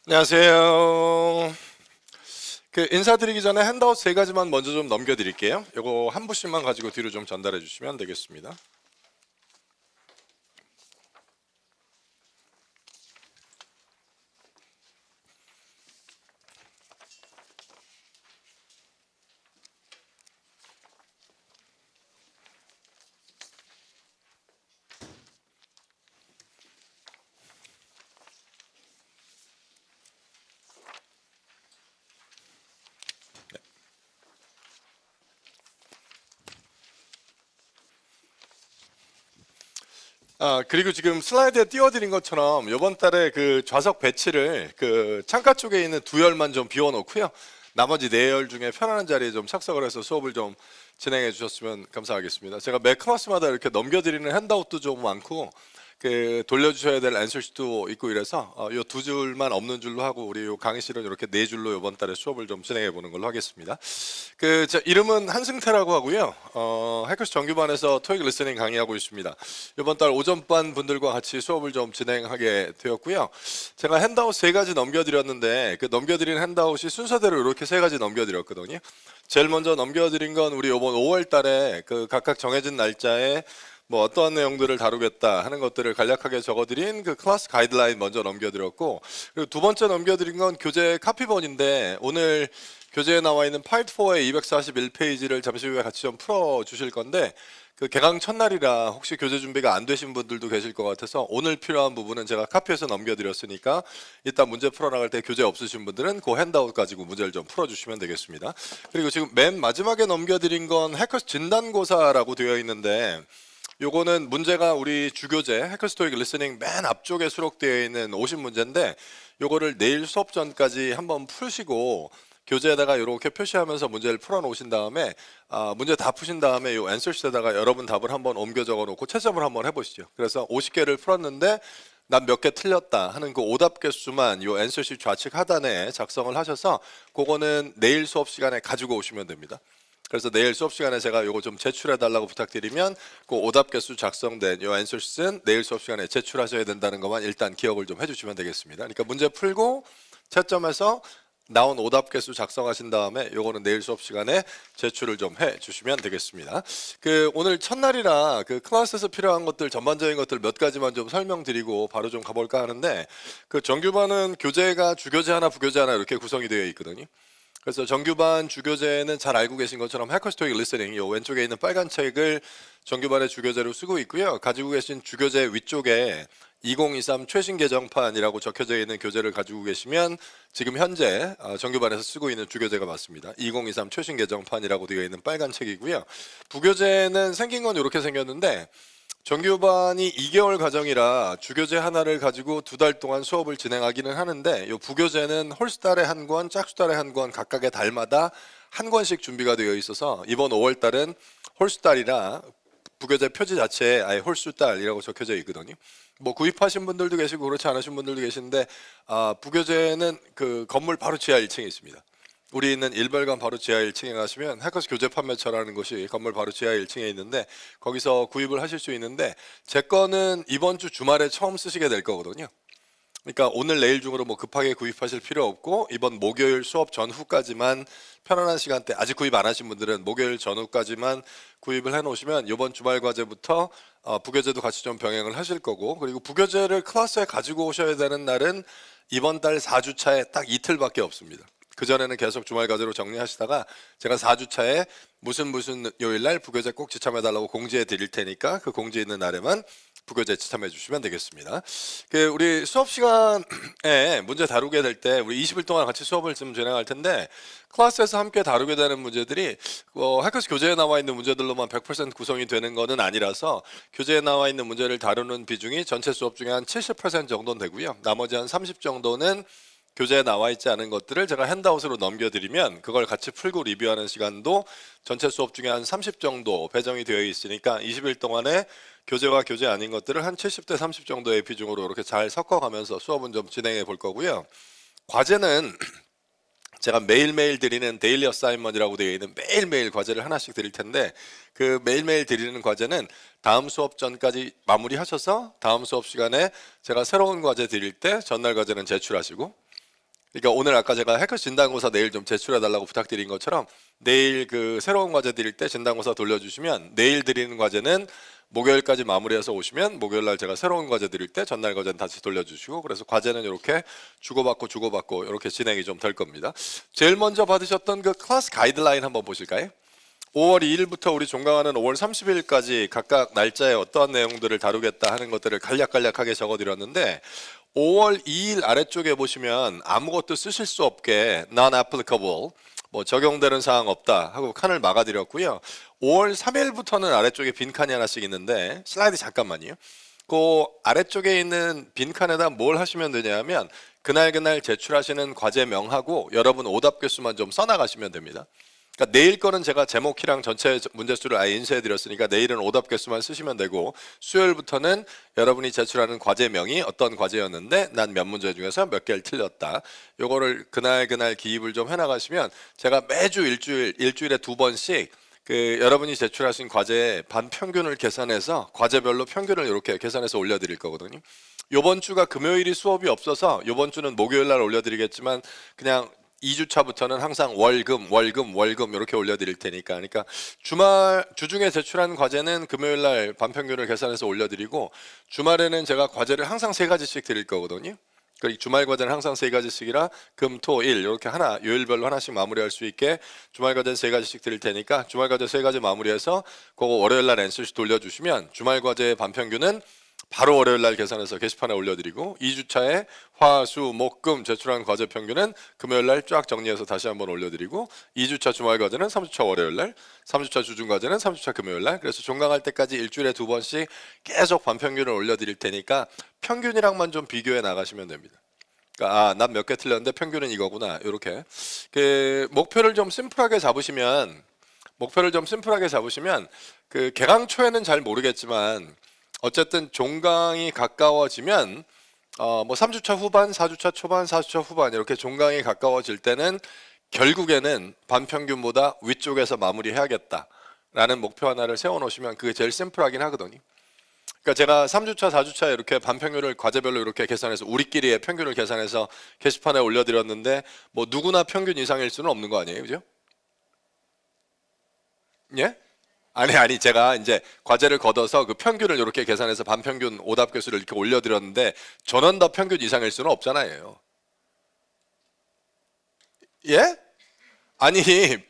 안녕하세요. 인사드리기 전에 핸드아웃 세 가지만 먼저 좀 넘겨드릴게요. 요거 한 부씩만 가지고 뒤로 좀 전달해 주시면 되겠습니다. 그리고 지금 슬라이드에 띄워드린 것처럼 이번 달에 그 좌석 배치를 그 창가 쪽에 있는 두 열만 좀 비워놓고요. 나머지 네 열 중에 편안한 자리에 좀 착석을 해서 수업을 좀 진행해 주셨으면 감사하겠습니다. 제가 매 클래스마다 이렇게 넘겨드리는 핸드아웃도 좀 많고 돌려주셔야 될 앤서시트도 있고 이래서 요 두 줄만 없는 줄로 하고 우리 요 강의실은 이렇게 네 줄로 이번 달에 수업을 좀 진행해 보는 걸로 하겠습니다. 제 이름은 한승태라고 하고요. 해커스 정규반에서 토익 리스닝 강의하고 있습니다. 이번 달 오전반 분들과 같이 수업을 좀 진행하게 되었고요. 제가 핸드아웃 세 가지 넘겨드렸는데 그 넘겨드린 핸드아웃이 순서대로 이렇게 세 가지 넘겨드렸거든요. 제일 먼저 넘겨드린 건 우리 이번 5월 달에 그 각각 정해진 날짜에 뭐 어떠한 내용들을 다루겠다 하는 것들을 간략하게 적어드린 그 클래스 가이드라인 먼저 넘겨드렸고, 그리고 두 번째 넘겨드린 건 교재 카피본인데 오늘 교재에 나와 있는 파트 4의 241페이지를 잠시 후에 같이 좀 풀어 주실 건데, 그 개강 첫날이라 혹시 교재 준비가 안 되신 분들도 계실 것 같아서 오늘 필요한 부분은 제가 카피해서 넘겨드렸으니까 이따 문제 풀어나갈 때 교재 없으신 분들은 그 핸드아웃 가지고 문제를 좀 풀어주시면 되겠습니다. 그리고 지금 맨 마지막에 넘겨드린 건 해커스 진단고사라고 되어 있는데, 요거는 문제가 우리 주교재 해커스 토익 리스닝 맨 앞쪽에 수록되어 있는 50문제인데 요거를 내일 수업 전까지 한번 푸시고 교재에다가 이렇게 표시하면서 문제를 풀어 놓으신 다음에 문제 다 푸신 다음에 요 앤서시트에다가 여러분 답을 한번 옮겨 적어 놓고 채점을 한번 해보시죠. 그래서 50개를 풀었는데 난 몇 개 틀렸다 하는 그 오답 개수만 요 앤서시트 좌측 하단에 작성을 하셔서 그거는 내일 수업 시간에 가지고 오시면 됩니다. 그래서 내일 수업 시간에 제가 요거 좀 제출해 달라고 부탁드리면 그 오답 개수 작성된 요 앤서시트는 내일 수업 시간에 제출하셔야 된다는 것만 일단 기억을 좀 해주시면 되겠습니다. 그러니까 문제 풀고 채점해서 나온 오답 개수 작성하신 다음에 요거는 내일 수업 시간에 제출을 좀 해주시면 되겠습니다. 오늘 첫날이라 그 클래스에서 필요한 것들 전반적인 것들 몇 가지만 좀 설명드리고 바로 좀 가볼까 하는데, 그 정규반은 교재가 주교재 하나 부교재 하나 이렇게 구성이 되어 있거든요. 그래서 정규반 주교재는 잘 알고 계신 것처럼 해커스 토익 리스닝 요 왼쪽에 있는 빨간 책을 정규반의 주교재로 쓰고 있고요. 가지고 계신 주교재 위쪽에 2023 최신 개정판이라고 적혀져 있는 교재를 가지고 계시면 지금 현재 정규반에서 쓰고 있는 주교재가 맞습니다. 2023 최신 개정판이라고 되어 있는 빨간 책이고요. 부교재는 생긴 건 이렇게 생겼는데 정규반이 2개월 과정이라 주교재 하나를 가지고 2달 동안 수업을 진행하기는 하는데, 이 부교재는 홀수달에 한 권, 짝수달에 한 권 각각의 달마다 한 권씩 준비가 되어 있어서 이번 5월 달은 홀수달이라 부교재 표지 자체에 아예 홀수달이라고 적혀져 있거든요. 뭐 구입하신 분들도 계시고 그렇지 않으신 분들도 계신데 부교재는 그 건물 바로 지하 1층에 있습니다. 우리 있는 일별관 바로 지하 1층에 가시면 해커스 교재 판매처라는 곳이 건물 바로 지하 1층에 있는데 거기서 구입을 하실 수 있는데, 제 거는 이번 주 주말에 처음 쓰시게 될 거거든요. 그러니까 오늘 내일 중으로 뭐 급하게 구입하실 필요 없고 이번 목요일 수업 전후까지만 편안한 시간대, 아직 구입 안 하신 분들은 목요일 전후까지만 구입을 해 놓으시면 이번 주말 과제부터 부교재도 같이 좀 병행을 하실 거고, 그리고 부교재를 클래스에 가지고 오셔야 되는 날은 이번 달 4주차에 딱 이틀밖에 없습니다. 그전에는 계속 주말 과제로 정리하시다가 제가 4주차에 무슨 요일날 부교재 꼭 지참해달라고 공지해 드릴 테니까 그 공지 있는 날에만 부교재 지참해 주시면 되겠습니다. 우리 수업 시간에 문제 다루게 될 때 우리 20일 동안 같이 수업을 좀 진행할 텐데, 클래스에서 함께 다루게 되는 문제들이 해커스 교재에 나와 있는 문제들로만 100% 구성이 되는 것은 아니라서 교재에 나와 있는 문제를 다루는 비중이 전체 수업 중에 한 70% 정도는 되고요. 나머지 한 30 정도는 교재에 나와 있지 않은 것들을 제가 핸드아웃으로 넘겨드리면 그걸 같이 풀고 리뷰하는 시간도 전체 수업 중에 한 30 정도 배정이 되어 있으니까 20일 동안에 교재와 교재 아닌 것들을 한 70대 30 정도의 비중으로 이렇게 잘 섞어가면서 수업은 좀 진행해 볼 거고요. 과제는 제가 매일매일 드리는 데일리 어사인먼트라고 되어 있는 매일매일 과제를 하나씩 드릴 텐데, 그 매일매일 드리는 과제는 다음 수업 전까지 마무리하셔서 다음 수업 시간에 제가 새로운 과제 드릴 때 전날 과제는 제출하시고 그러니까 오늘 아까 제가 해커 진단고사 내일 좀 제출해 달라고 부탁드린 것처럼 내일 그 새로운 과제 드릴 때 진단고사 돌려주시면 내일 드리는 과제는 목요일까지 마무리해서 오시면 목요일날 제가 새로운 과제 드릴 때 전날 과제는 다시 돌려주시고, 그래서 과제는 이렇게 주고받고 이렇게 진행이 좀 될 겁니다. 제일 먼저 받으셨던 그 클래스 가이드라인 한번 보실까요? 5월 2일부터 우리 종강하는 5월 30일까지 각각 날짜에 어떠한 내용들을 다루겠다 하는 것들을 간략하게 적어드렸는데, 5월 2일 아래쪽에 보시면 아무것도 쓰실 수 없게 non-applicable, 뭐 적용되는 사항 없다 하고 칸을 막아드렸고요. 5월 3일부터는 아래쪽에 빈칸이 하나씩 있는데, 슬라이드 잠깐만요. 그 아래쪽에 있는 빈칸에다 뭘 하시면 되냐면 그날 제출하시는 과제명하고 여러분 오답 개수만 좀 써나가시면 됩니다. 그러니까 내일 거는 제가 제목키랑 전체 문제수를 아예 인쇄해 드렸으니까 내일은 오답 개수만 쓰시면 되고, 수요일부터는 여러분이 제출하는 과제명이 어떤 과제였는데 난 몇 문제 중에서 몇 개를 틀렸다, 요거를 그날 기입을 좀 해나가시면 제가 매주 일주일에 2번씩 그 여러분이 제출하신 과제의 반평균을 계산해서 과제별로 평균을 이렇게 계산해서 올려드릴 거거든요. 요번 주가 금요일이 수업이 없어서 요번 주는 목요일 날 올려드리겠지만 그냥 2주차부터는 항상 월금 이렇게 올려드릴 테니까, 그러니까 주중에 제출한 과제는 금요일 날 반평균을 계산해서 올려드리고, 주말에는 제가 과제를 항상 3가지씩 드릴 거거든요. 그리고 주말 과제는 항상 3가지씩이라 금, 토, 일 이렇게 하나 요일별로 하나씩 마무리할 수 있게 주말 과제는 3가지씩 드릴 테니까 주말 과제 3가지 마무리해서 그거 월요일 날 앤서시 돌려주시면 주말 과제의 반평균은 바로 월요일 날 계산해서 게시판에 올려드리고, 2주차에 화, 수, 목, 금 제출한 과제 평균은 금요일 날 쫙 정리해서 다시 한번 올려드리고, 2주차 주말 과제는 3주차 월요일 날, 3주차 주중 과제는 3주차 금요일 날, 그래서 종강할 때까지 일주일에 2번씩 계속 반평균을 올려드릴 테니까 평균이랑만 좀 비교해 나가시면 됩니다. 그러니까 난 몇 개 틀렸는데 평균은 이거구나, 이렇게 그 목표를 좀 심플하게 잡으시면 그 개강 초에는 잘 모르겠지만 어쨌든 종강이 가까워지면 뭐 3주차 후반, 4주차 초반, 4주차 후반 이렇게 종강이 가까워질 때는 결국에는 반평균보다 위쪽에서 마무리해야겠다라는 목표 하나를 세워놓으시면 그게 제일 심플하긴 하거든요. 그러니까 제가 3주차, 4주차 이렇게 반평균을 과제별로 이렇게 계산해서 우리끼리의 평균을 계산해서 게시판에 올려드렸는데 뭐 누구나 평균 이상일 수는 없는 거 아니에요, 그죠? 예? 아니 제가 이제 과제를 걷어서 그 평균을 이렇게 계산해서 반평균 오답 개수를 이렇게 올려드렸는데 전원 다 평균 이상일 수는 없잖아요. 예? 아니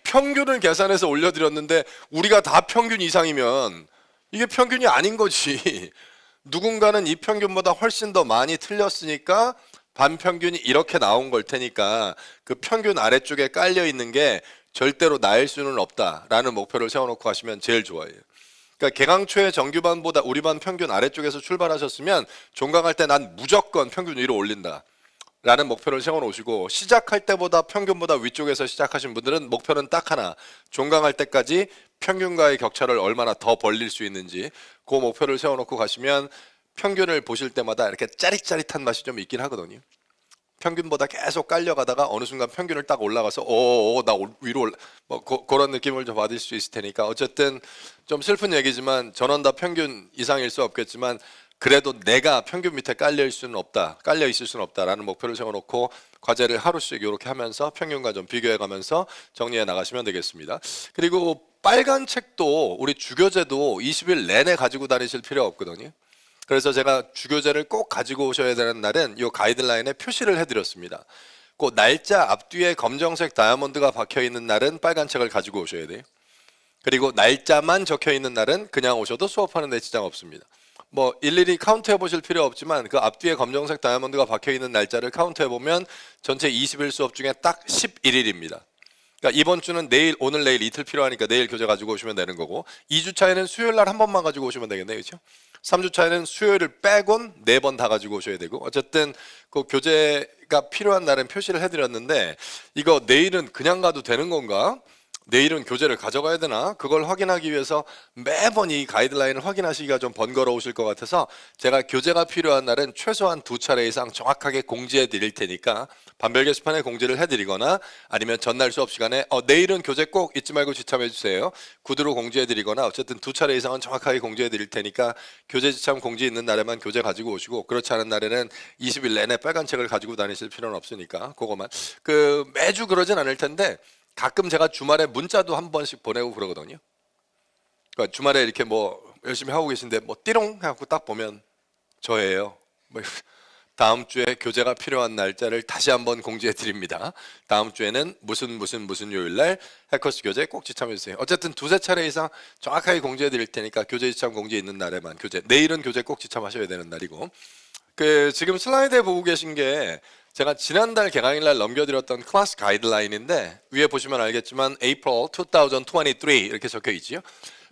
평균을 계산해서 올려드렸는데 우리가 다 평균 이상이면 이게 평균이 아닌 거지. 누군가는 이 평균보다 훨씬 더 많이 틀렸으니까 반평균이 이렇게 나온 걸 테니까 그 평균 아래쪽에 깔려 있는 게 절대로 나일 수는 없다라는 목표를 세워놓고 하시면 제일 좋아요. 그러니까 개강 초에 정규반보다 우리 반 평균 아래쪽에서 출발하셨으면 종강할 때 난 무조건 평균 위로 올린다 라는 목표를 세워놓으시고, 시작할 때보다 평균보다 위쪽에서 시작하신 분들은 목표는 딱 하나, 종강할 때까지 평균과의 격차를 얼마나 더 벌릴 수 있는지 그 목표를 세워놓고 가시면 평균을 보실 때마다 이렇게 짜릿짜릿한 맛이 좀 있긴 하거든요. 평균보다 계속 깔려가다가 어느 순간 평균을 딱 올라가서 나 위로 뭐 그런 느낌을 좀 받을 수 있을 테니까, 어쨌든 좀 슬픈 얘기지만 전원 다 평균 이상일 수 없겠지만 그래도 내가 평균 밑에 깔려 있을 수는 없다라는 목표를 세워놓고 과제를 하루씩 이렇게 하면서 평균과 좀 비교해가면서 정리해 나가시면 되겠습니다. 그리고 빨간 책도 우리 주교재도 20일 내내 가지고 다니실 필요 없거든요. 그래서 제가 주교재를 꼭 가지고 오셔야 되는 날은 이 가이드라인에 표시를 해드렸습니다. 그 날짜 앞뒤에 검정색 다이아몬드가 박혀 있는 날은 빨간 책을 가지고 오셔야 돼요. 그리고 날짜만 적혀 있는 날은 그냥 오셔도 수업하는 데 지장 없습니다. 뭐 일일이 카운트 해보실 필요 없지만 그 앞뒤에 검정색 다이아몬드가 박혀 있는 날짜를 카운트 해보면 전체 20일 수업 중에 딱 11일입니다. 그러니까 이번 주는 오늘 내일 이틀 필요하니까 내일 교재 가지고 오시면 되는 거고, 2주차에는 수요일 날 한 번만 가지고 오시면 되겠네요, 그렇죠? 3주차에는 수요일을 빼곤 4번 다 가지고 오셔야 되고, 어쨌든 그 교재가 필요한 날은 표시를 해드렸는데 이거 내일은 그냥 가도 되는 건가? 내일은 교재를 가져가야 되나? 그걸 확인하기 위해서 매번 이 가이드라인을 확인하시기가 좀 번거로우실 것 같아서 제가 교재가 필요한 날은 최소한 2차례 이상 정확하게 공지해 드릴 테니까 반별 게시판에 공지를 해드리거나 아니면 전날 수업 시간에 내일은 교재 꼭 잊지 말고 지참해 주세요. 구두로 공지해 드리거나 어쨌든 2차례 이상은 정확하게 공지해 드릴 테니까 교재 지참 공지 있는 날에만 교재 가지고 오시고 그렇지 않은 날에는 20일 내내 빨간 책을 가지고 다니실 필요는 없으니까 그거만. 매주 그러진 않을 텐데 가끔 제가 주말에 문자도 한 번씩 보내고 그러거든요. 그러니까 주말에 이렇게 뭐 열심히 하고 계신데 뭐 띠롱 해갖고 딱 보면 저예요. 뭐 다음 주에 교재가 필요한 날짜를 다시 한번 공지해 드립니다. 다음 주에는 무슨 요일날 해커스 교재 꼭 지참해 주세요. 어쨌든 2~3차례 이상 정확하게 공지해 드릴 테니까 교재 지참 공지 있는 날에만 교재. 내일은 교재 꼭 지참하셔야 되는 날이고. 지금 슬라이드에 보고 계신 게 제가 지난달 개강일날 넘겨드렸던 클래스 가이드라인인데 위에 보시면 알겠지만 April 2023 이렇게 적혀 있지요.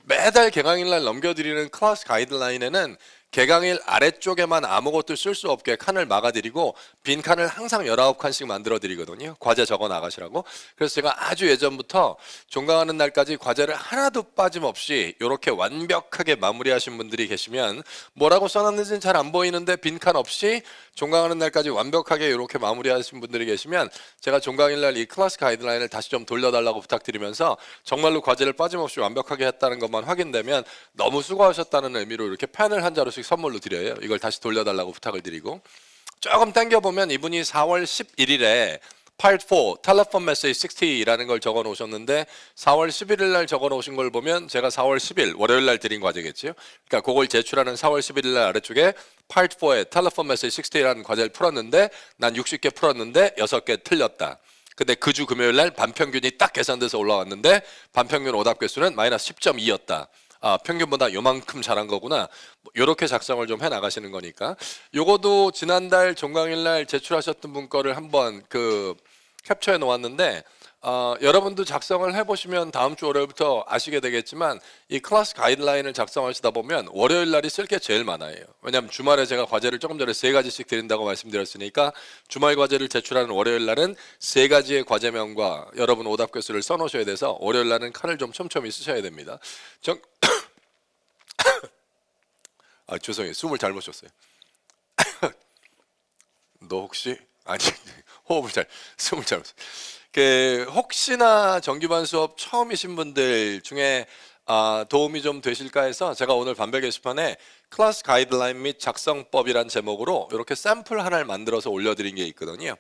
매달 개강일날 넘겨드리는 클래스 가이드라인에는 개강일 아래쪽에만 아무것도 쓸 수 없게 칸을 막아드리고 빈 칸을 항상 19칸씩 만들어 드리거든요. 과제 적어 나가시라고. 그래서 제가 아주 예전부터 종강하는 날까지 과제를 하나도 빠짐없이 이렇게 완벽하게 마무리하신 분들이 계시면 뭐라고 써놨는지는 잘 안 보이는데 빈 칸 없이 종강하는 날까지 완벽하게 이렇게 마무리하신 분들이 계시면 제가 종강일날 이 클래스 가이드라인을 다시 좀 돌려달라고 부탁드리면서 정말로 과제를 빠짐없이 완벽하게 했다는 것만 확인되면 너무 수고하셨다는 의미로 이렇게 펜을 한 자루씩 선물로 드려요. 이걸 다시 돌려달라고 부탁을 드리고 조금 당겨보면 이분이 4월 11일에 Part 4 Telephone Message 60라는 걸 적어 놓으셨는데 4월 11일 날 적어 놓으신 걸 보면 제가 4월 10일 월요일 날 드린 과제겠죠. 그러니까 그걸 제출하는 4월 11일 날 아래쪽에 Part 4의 Telephone Message 60라는 과제를 풀었는데 난 60개 풀었는데 6개 틀렸다. 근데 그 주 금요일 날 반평균이 딱 계산돼서 올라왔는데 반평균 오답 개수는 마이너스 10.2였다. 평균보다 요만큼 잘한 거구나. 이렇게 작성을 좀 해 나가시는 거니까. 요거도 지난달 종강일 날 제출하셨던 분 거를 한번 캡처해 놓았는데 여러분도 작성을 해보시면 다음 주 월요일부터 아시게 되겠지만 이 클래스 가이드라인을 작성하시다 보면 월요일 날이 쓸 게 제일 많아요. 왜냐하면 주말에 제가 과제를 조금 전에 3가지씩 드린다고 말씀드렸으니까 주말 과제를 제출하는 월요일 날은 3가지의 과제명과 여러분 오답 개수를 써놓으셔야 돼서 월요일 날은 칸을 좀 촘촘히 쓰셔야 됩니다. 죄송해요. 숨을 잘못 쉬었어요. 너 혹시 아니 숨을 잘못. 혹시나 정규반 수업 처음이신 분들 중에 도움이 좀 되실까 해서 제가 오늘 반별 게시판에 클래스 가이드라인 및 작성법이란 제목으로 이렇게 샘플 하나를 만들어서 올려드린 게 있거든요.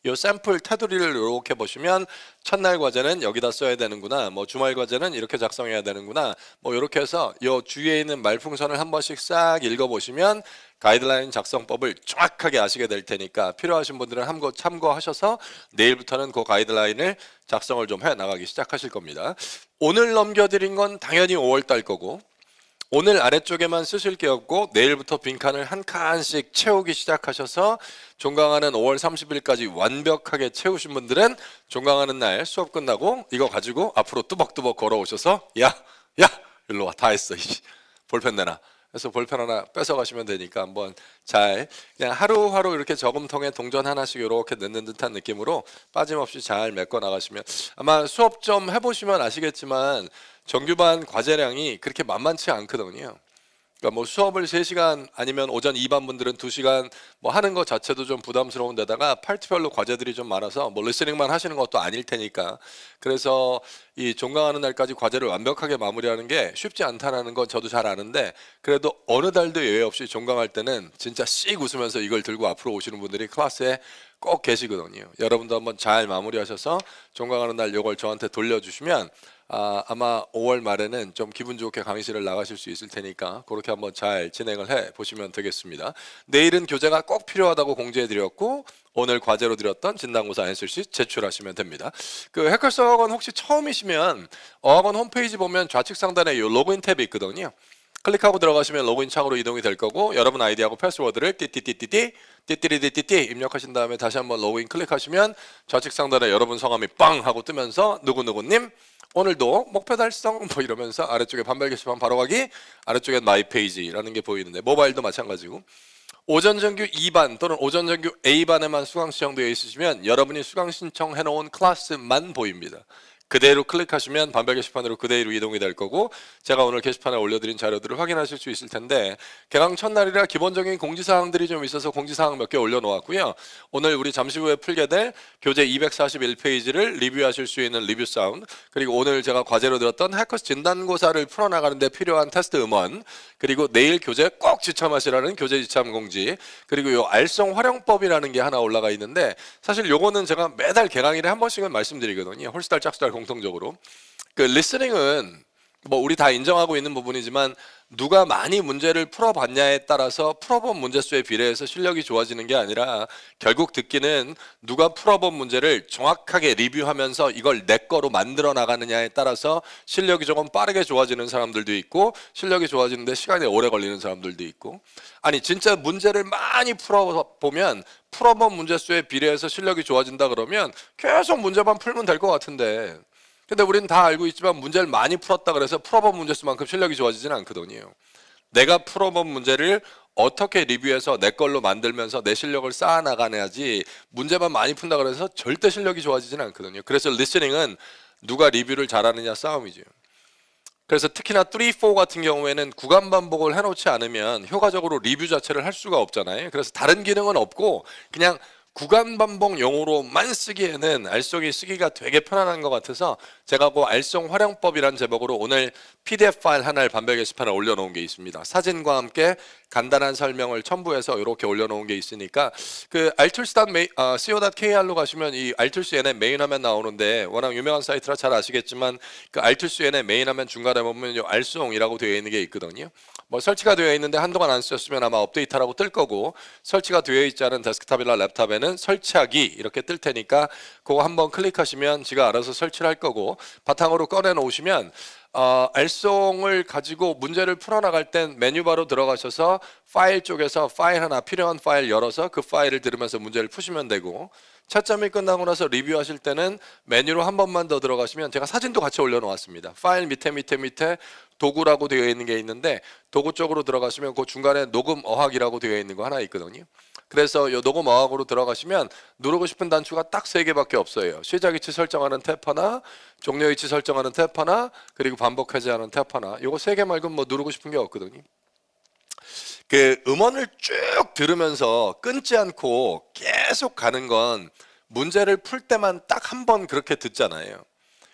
이 샘플 테두리를 이렇게 보시면 첫날 과제는 여기다 써야 되는구나, 뭐 주말 과제는 이렇게 작성해야 되는구나, 뭐 이렇게 해서 이 주위에 있는 말풍선을 한 번씩 싹 읽어보시면 가이드라인 작성법을 정확하게 아시게 될 테니까 필요하신 분들은 한번 참고하셔서 내일부터는 그 가이드라인을 작성을 좀 해 나가기 시작하실 겁니다. 오늘 넘겨드린 건 당연히 5월 달 거고 오늘 아래쪽에만 쓰실 게 없고 내일부터 빈칸을 한 칸씩 채우기 시작하셔서 종강하는 5월 30일까지 완벽하게 채우신 분들은 종강하는 날 수업 끝나고 이거 가지고 앞으로 뚜벅뚜벅 걸어오셔서 야 일로 와, 다 했어, 볼펜 내놔. 그래서 볼펜 하나 뺏어가시면 되니까 한번 잘 그냥 하루하루 이렇게 저금통에 동전 하나씩 이렇게 넣는 듯한 느낌으로 빠짐없이 잘 메꿔 나가시면 아마 수업 좀 해보시면 아시겠지만 정규반 과제량이 그렇게 만만치 않거든요. 그러니까 뭐 수업을 3시간 아니면 오전 2반 분들은 2시간 뭐 하는 것 자체도 좀 부담스러운 데다가 파트별로 과제들이 좀 많아서 뭐 리스닝만 하시는 것도 아닐 테니까 그래서 이 종강하는 날까지 과제를 완벽하게 마무리하는 게 쉽지 않다는 건 저도 잘 아는데 그래도 어느 달도 예외 없이 종강할 때는 진짜 씩 웃으면서 이걸 들고 앞으로 오시는 분들이 클래스에 꼭 계시거든요. 여러분도 한번 잘 마무리하셔서 종강하는 날 이걸 저한테 돌려주시면 아마 5월 말에는 좀 기분 좋게 강의실을 나가실 수 있을 테니까 그렇게 한번 잘 진행을 해 보시면 되겠습니다. 내일은 교재가 꼭 필요하다고 공지해 드렸고 오늘 과제로 드렸던 진단고사 앤서시 제출하시면 됩니다. 해커스 어학원 혹시 처음이시면 어학원 홈페이지 보면 좌측 상단에 이 로그인 탭이 있거든요. 클릭하고 들어가시면 로그인 창으로 이동이 될 거고 여러분 아이디하고 패스워드를 띠띠리띠띠 입력하신 다음에 다시 한번 로그인 클릭하시면 좌측 상단에 여러분 성함이 빵 하고 뜨면서 누구누구님 오늘도 목표 달성 뭐 이러면서 아래쪽에 반발 게시판 바로 가기 아래쪽에 마이 페이지라는 게 보이는데 모바일도 마찬가지고 오전 정규 2반 또는 오전 정규 A반에만 수강 신청되어 있으시면 여러분이 수강 신청해 놓은 클래스만 보입니다. 그대로 클릭하시면 반별 게시판으로 그대로 이동이 될 거고 제가 오늘 게시판에 올려드린 자료들을 확인하실 수 있을 텐데 개강 첫날이라 기본적인 공지사항들이 좀 있어서 공지사항 몇 개 올려놓았고요. 오늘 우리 잠시 후에 풀게 될 교재 241페이지를 리뷰하실 수 있는 리뷰 사운드, 그리고 오늘 제가 과제로 들었던 해커스 진단고사를 풀어나가는 데 필요한 테스트 음원, 그리고 내일 교재 꼭 지참하시라는 교재 지참 공지, 그리고 요 알성 활용법이라는 게 하나 올라가 있는데 사실 요거는 제가 매달 개강일에 한 번씩은 말씀드리거든요. 홀수달 짝수달 공통적으로. 그 리스닝은 뭐 우리 다 인정하고 있는 부분이지만 누가 많이 문제를 풀어봤냐에 따라서 풀어본 문제 수에 비례해서 실력이 좋아지는 게 아니라 결국 듣기는 누가 풀어본 문제를 정확하게 리뷰하면서 이걸 내 거로 만들어 나가느냐에 따라서 실력이 조금 빠르게 좋아지는 사람들도 있고 실력이 좋아지는데 시간이 오래 걸리는 사람들도 있고, 아니 진짜 문제를 많이 풀어보면 풀어본 문제 수에 비례해서 실력이 좋아진다 그러면 계속 문제만 풀면 될 것 같은데, 근데 우리는 다 알고 있지만 문제를 많이 풀었다 그래서 풀어본 문제 수만큼 실력이 좋아지지는 않거든요. 내가 풀어본 문제를 어떻게 리뷰해서 내 걸로 만들면서 내 실력을 쌓아나가야지 문제만 많이 푼다 그래서 절대 실력이 좋아지지는 않거든요. 그래서 리스닝은 누가 리뷰를 잘하느냐 싸움이죠. 그래서 특히나 3, 4 같은 경우에는 구간 반복을 해놓지 않으면 효과적으로 리뷰 자체를 할 수가 없잖아요. 그래서 다른 기능은 없고 그냥 구간 반복 용어로만 쓰기에는 알송이 쓰기가 되게 편안한 것 같아서 제가 그 알송 활용법이란 제목으로 오늘 PDF 파일 하나를 반별 게시판에 올려놓은 게 있습니다. 사진과 함께 간단한 설명을 첨부해서 이렇게 올려놓은 게 있으니까 그 altools.co.kr로 가시면 이 altools 얘네 메인 화면 나오는데 워낙 유명한 사이트라 잘 아시겠지만 그 altools 얘네 메인 화면 중간에 보면 요 알송이라고 되어 있는 게 있거든요. 뭐 설치가 되어 있는데 한동안 안 쓰셨으면 아마 업데이트하라고 뜰 거고, 설치가 되어 있지 않은 데스크탑이나 랩탑에는 설치하기 이렇게 뜰 테니까 그거 한번 클릭하시면 지가 알아서 설치를 할 거고, 바탕으로 꺼내 놓으시면 알송을 가지고 문제를 풀어나갈 땐 메뉴바로 들어가셔서 파일 쪽에서 파일 하나 필요한 파일 열어서 그 파일을 들으면서 문제를 푸시면 되고, 채점이 끝나고 나서 리뷰하실 때는 메뉴로 한 번만 더 들어가시면 제가 사진도 같이 올려놓았습니다. 파일 밑에 도구라고 되어 있는 게 있는데 도구 쪽으로 들어가시면 그 중간에 녹음 어학이라고 되어 있는 거 하나 있거든요. 그래서 이 녹음 어학으로 들어가시면 누르고 싶은 단추가 딱 3개밖에 없어요. 시작 위치 설정하는 탭 하나, 종료 위치 설정하는 탭 하나, 그리고 반복 해제하는 탭 하나. 요거 3개 말고는 뭐 누르고 싶은 게 없거든요. 그 음원을 쭉 들으면서 끊지 않고 계속 가는 건 문제를 풀 때만 딱 한 번 그렇게 듣잖아요.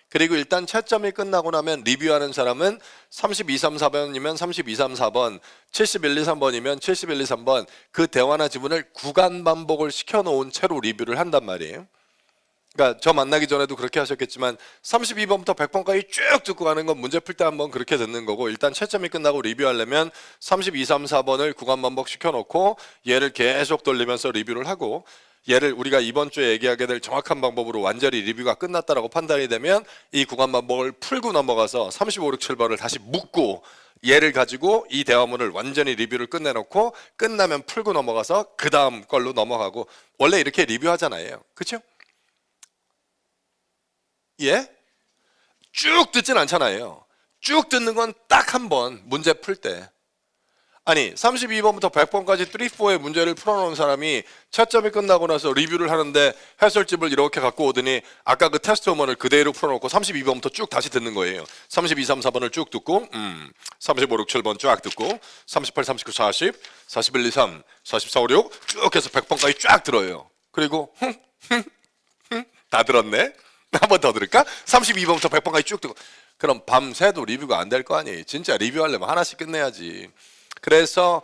그리고 일단 채점이 끝나고 나면 리뷰하는 사람은 32, 3, 4번이면 32, 3, 4번, 71, 2, 3번이면 71, 2, 3번 그 대화나 지문을 구간 반복을 시켜놓은 채로 리뷰를 한단 말이에요. 그러니까 저 만나기 전에도 그렇게 하셨겠지만 32번부터 100번까지 쭉 듣고 가는 건 문제 풀 때 한번 그렇게 듣는 거고, 일단 채점이 끝나고 리뷰하려면 32, 3, 4번을 구간 반복 시켜놓고 얘를 계속 돌리면서 리뷰를 하고, 얘를 우리가 이번 주에 얘기하게 될 정확한 방법으로 완전히 리뷰가 끝났다라고 판단이 되면 이 구간 반복을 풀고 넘어가서 35, 6, 7번을 다시 묶고 얘를 가지고 이 대화문을 완전히 리뷰를 끝내놓고 끝나면 풀고 넘어가서 그 다음 걸로 넘어가고, 원래 이렇게 리뷰하잖아요. 그렇죠? 예? 쭉 듣진 않잖아요. 쭉 듣는 건 딱 한 번 문제 풀 때. 아니 32번부터 100번까지 3, 4의 문제를 풀어놓은 사람이 채점이 끝나고 나서 리뷰를 하는데 해설집을 이렇게 갖고 오더니 아까 그 테스트 음원을 그대로 풀어놓고 32번부터 쭉 다시 듣는 거예요. 32, 3, 4번을 쭉 듣고 35, 6, 7번 쫙 듣고 38, 39, 40, 41, 2, 3, 44, 5, 6 쭉 해서 100번까지 쫙 들어요. 그리고 다 들었네? 한 번 더 들을까? 32번부터 100번까지 쭉 듣고, 그럼 밤새도 리뷰가 안 될 거 아니에요. 진짜 리뷰하려면 하나씩 끝내야지. 그래서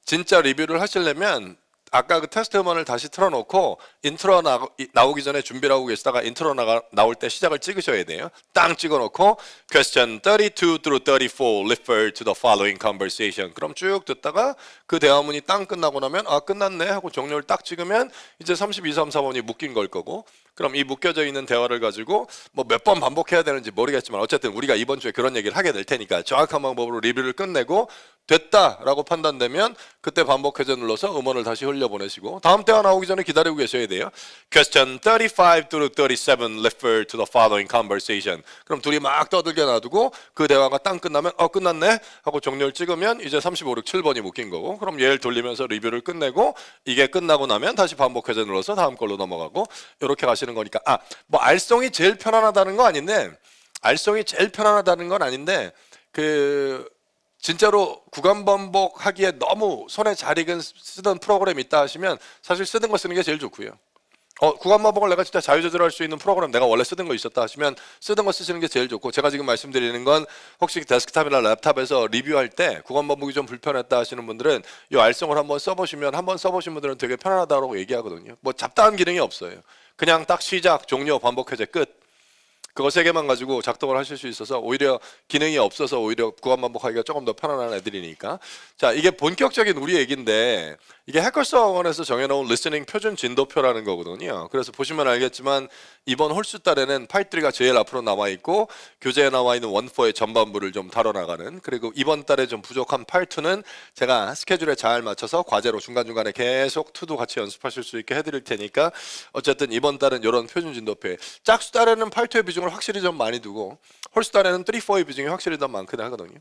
진짜 리뷰를 하시려면 아까 그 테스트 음원을 다시 틀어놓고 인트로 나오기 전에 준비를 하고 계시다가 인트로 나올 때 시작을 찍으셔야 돼요. 땅 찍어놓고 Question 32 through 34 refer to the following conversation. 그럼 쭉 듣다가 그 대화문이 땅 끝나고 나면 아 끝났네 하고 종료를 딱 찍으면 이제 32, 3, 4번이 묶인 걸 거고, 그럼 이 묶여져 있는 대화를 가지고 뭐 몇 번 반복해야 되는지 모르겠지만 어쨌든 우리가 이번 주에 그런 얘기를 하게 될 테니까 정확한 방법으로 리뷰를 끝내고 됐다라고 판단되면 그때 반복 해제 눌러서 음원을 다시 흘려보내시고 다음 대화 나오기 전에 기다리고 계셔야 돼요. Question 35 through 37 refer to the following conversation. 그럼 둘이 막 떠들게 놔두고 그 대화가 땅 끝나면 끝났네 하고 종료를 찍으면 이제 35, 6, 7번이 묶인 거고, 그럼 얘를 돌리면서 리뷰를 끝내고 이게 끝나고 나면 다시 반복 회전 눌러서 다음 걸로 넘어가고 이렇게 가시는 거니까 뭐 알송이 제일 편안하다는 건 아닌데 진짜로 구간 반복하기에 너무 손에 잘 익은 쓰던 프로그램 있다 하시면 사실 쓰던 거 쓰는 게 제일 좋고요. 구간 반복을 내가 진짜 자유조절할 수 있는 프로그램 내가 원래 쓰던 거 있었다 하시면 쓰던 거 쓰시는 게 제일 좋고, 제가 지금 말씀드리는 건 혹시 데스크탑이나 랩탑에서 리뷰할 때 구간 반복이 좀 불편했다 하시는 분들은 이 알송을 한번 써보시면, 한번 써보신 분들은 되게 편안하다고 얘기하거든요. 뭐 잡다한 기능이 없어요. 그냥 딱 시작, 종료, 반복, 해제, 끝. 그거 세 개만 가지고 작동을 하실 수 있어서 오히려 기능이 없어서 오히려 구간 반복하기가 조금 더 편안한 애들이니까. 자, 이게 본격적인 우리 얘기인데 이게 해커스 학원에서 정해놓은 리스닝 표준 진도표라는 거거든요. 그래서 보시면 알겠지만 이번 홀수 달에는 파이트리가 제일 앞으로 나와 있고 교재에 나와 있는 원포의 전반부를 좀 다뤄나가는, 그리고 이번 달에 좀 부족한 파트2는 제가 스케줄에 잘 맞춰서 과제로 중간중간에 계속 투도 같이 연습하실 수 있게 해드릴 테니까 어쨌든 이번 달은 이런 표준 진도표에, 짝수 달에는 파이트의 비중을 확실히 좀 많이 두고 홀수 달에는 3, 4의 비중이 확실히 더 많긴 하거든요.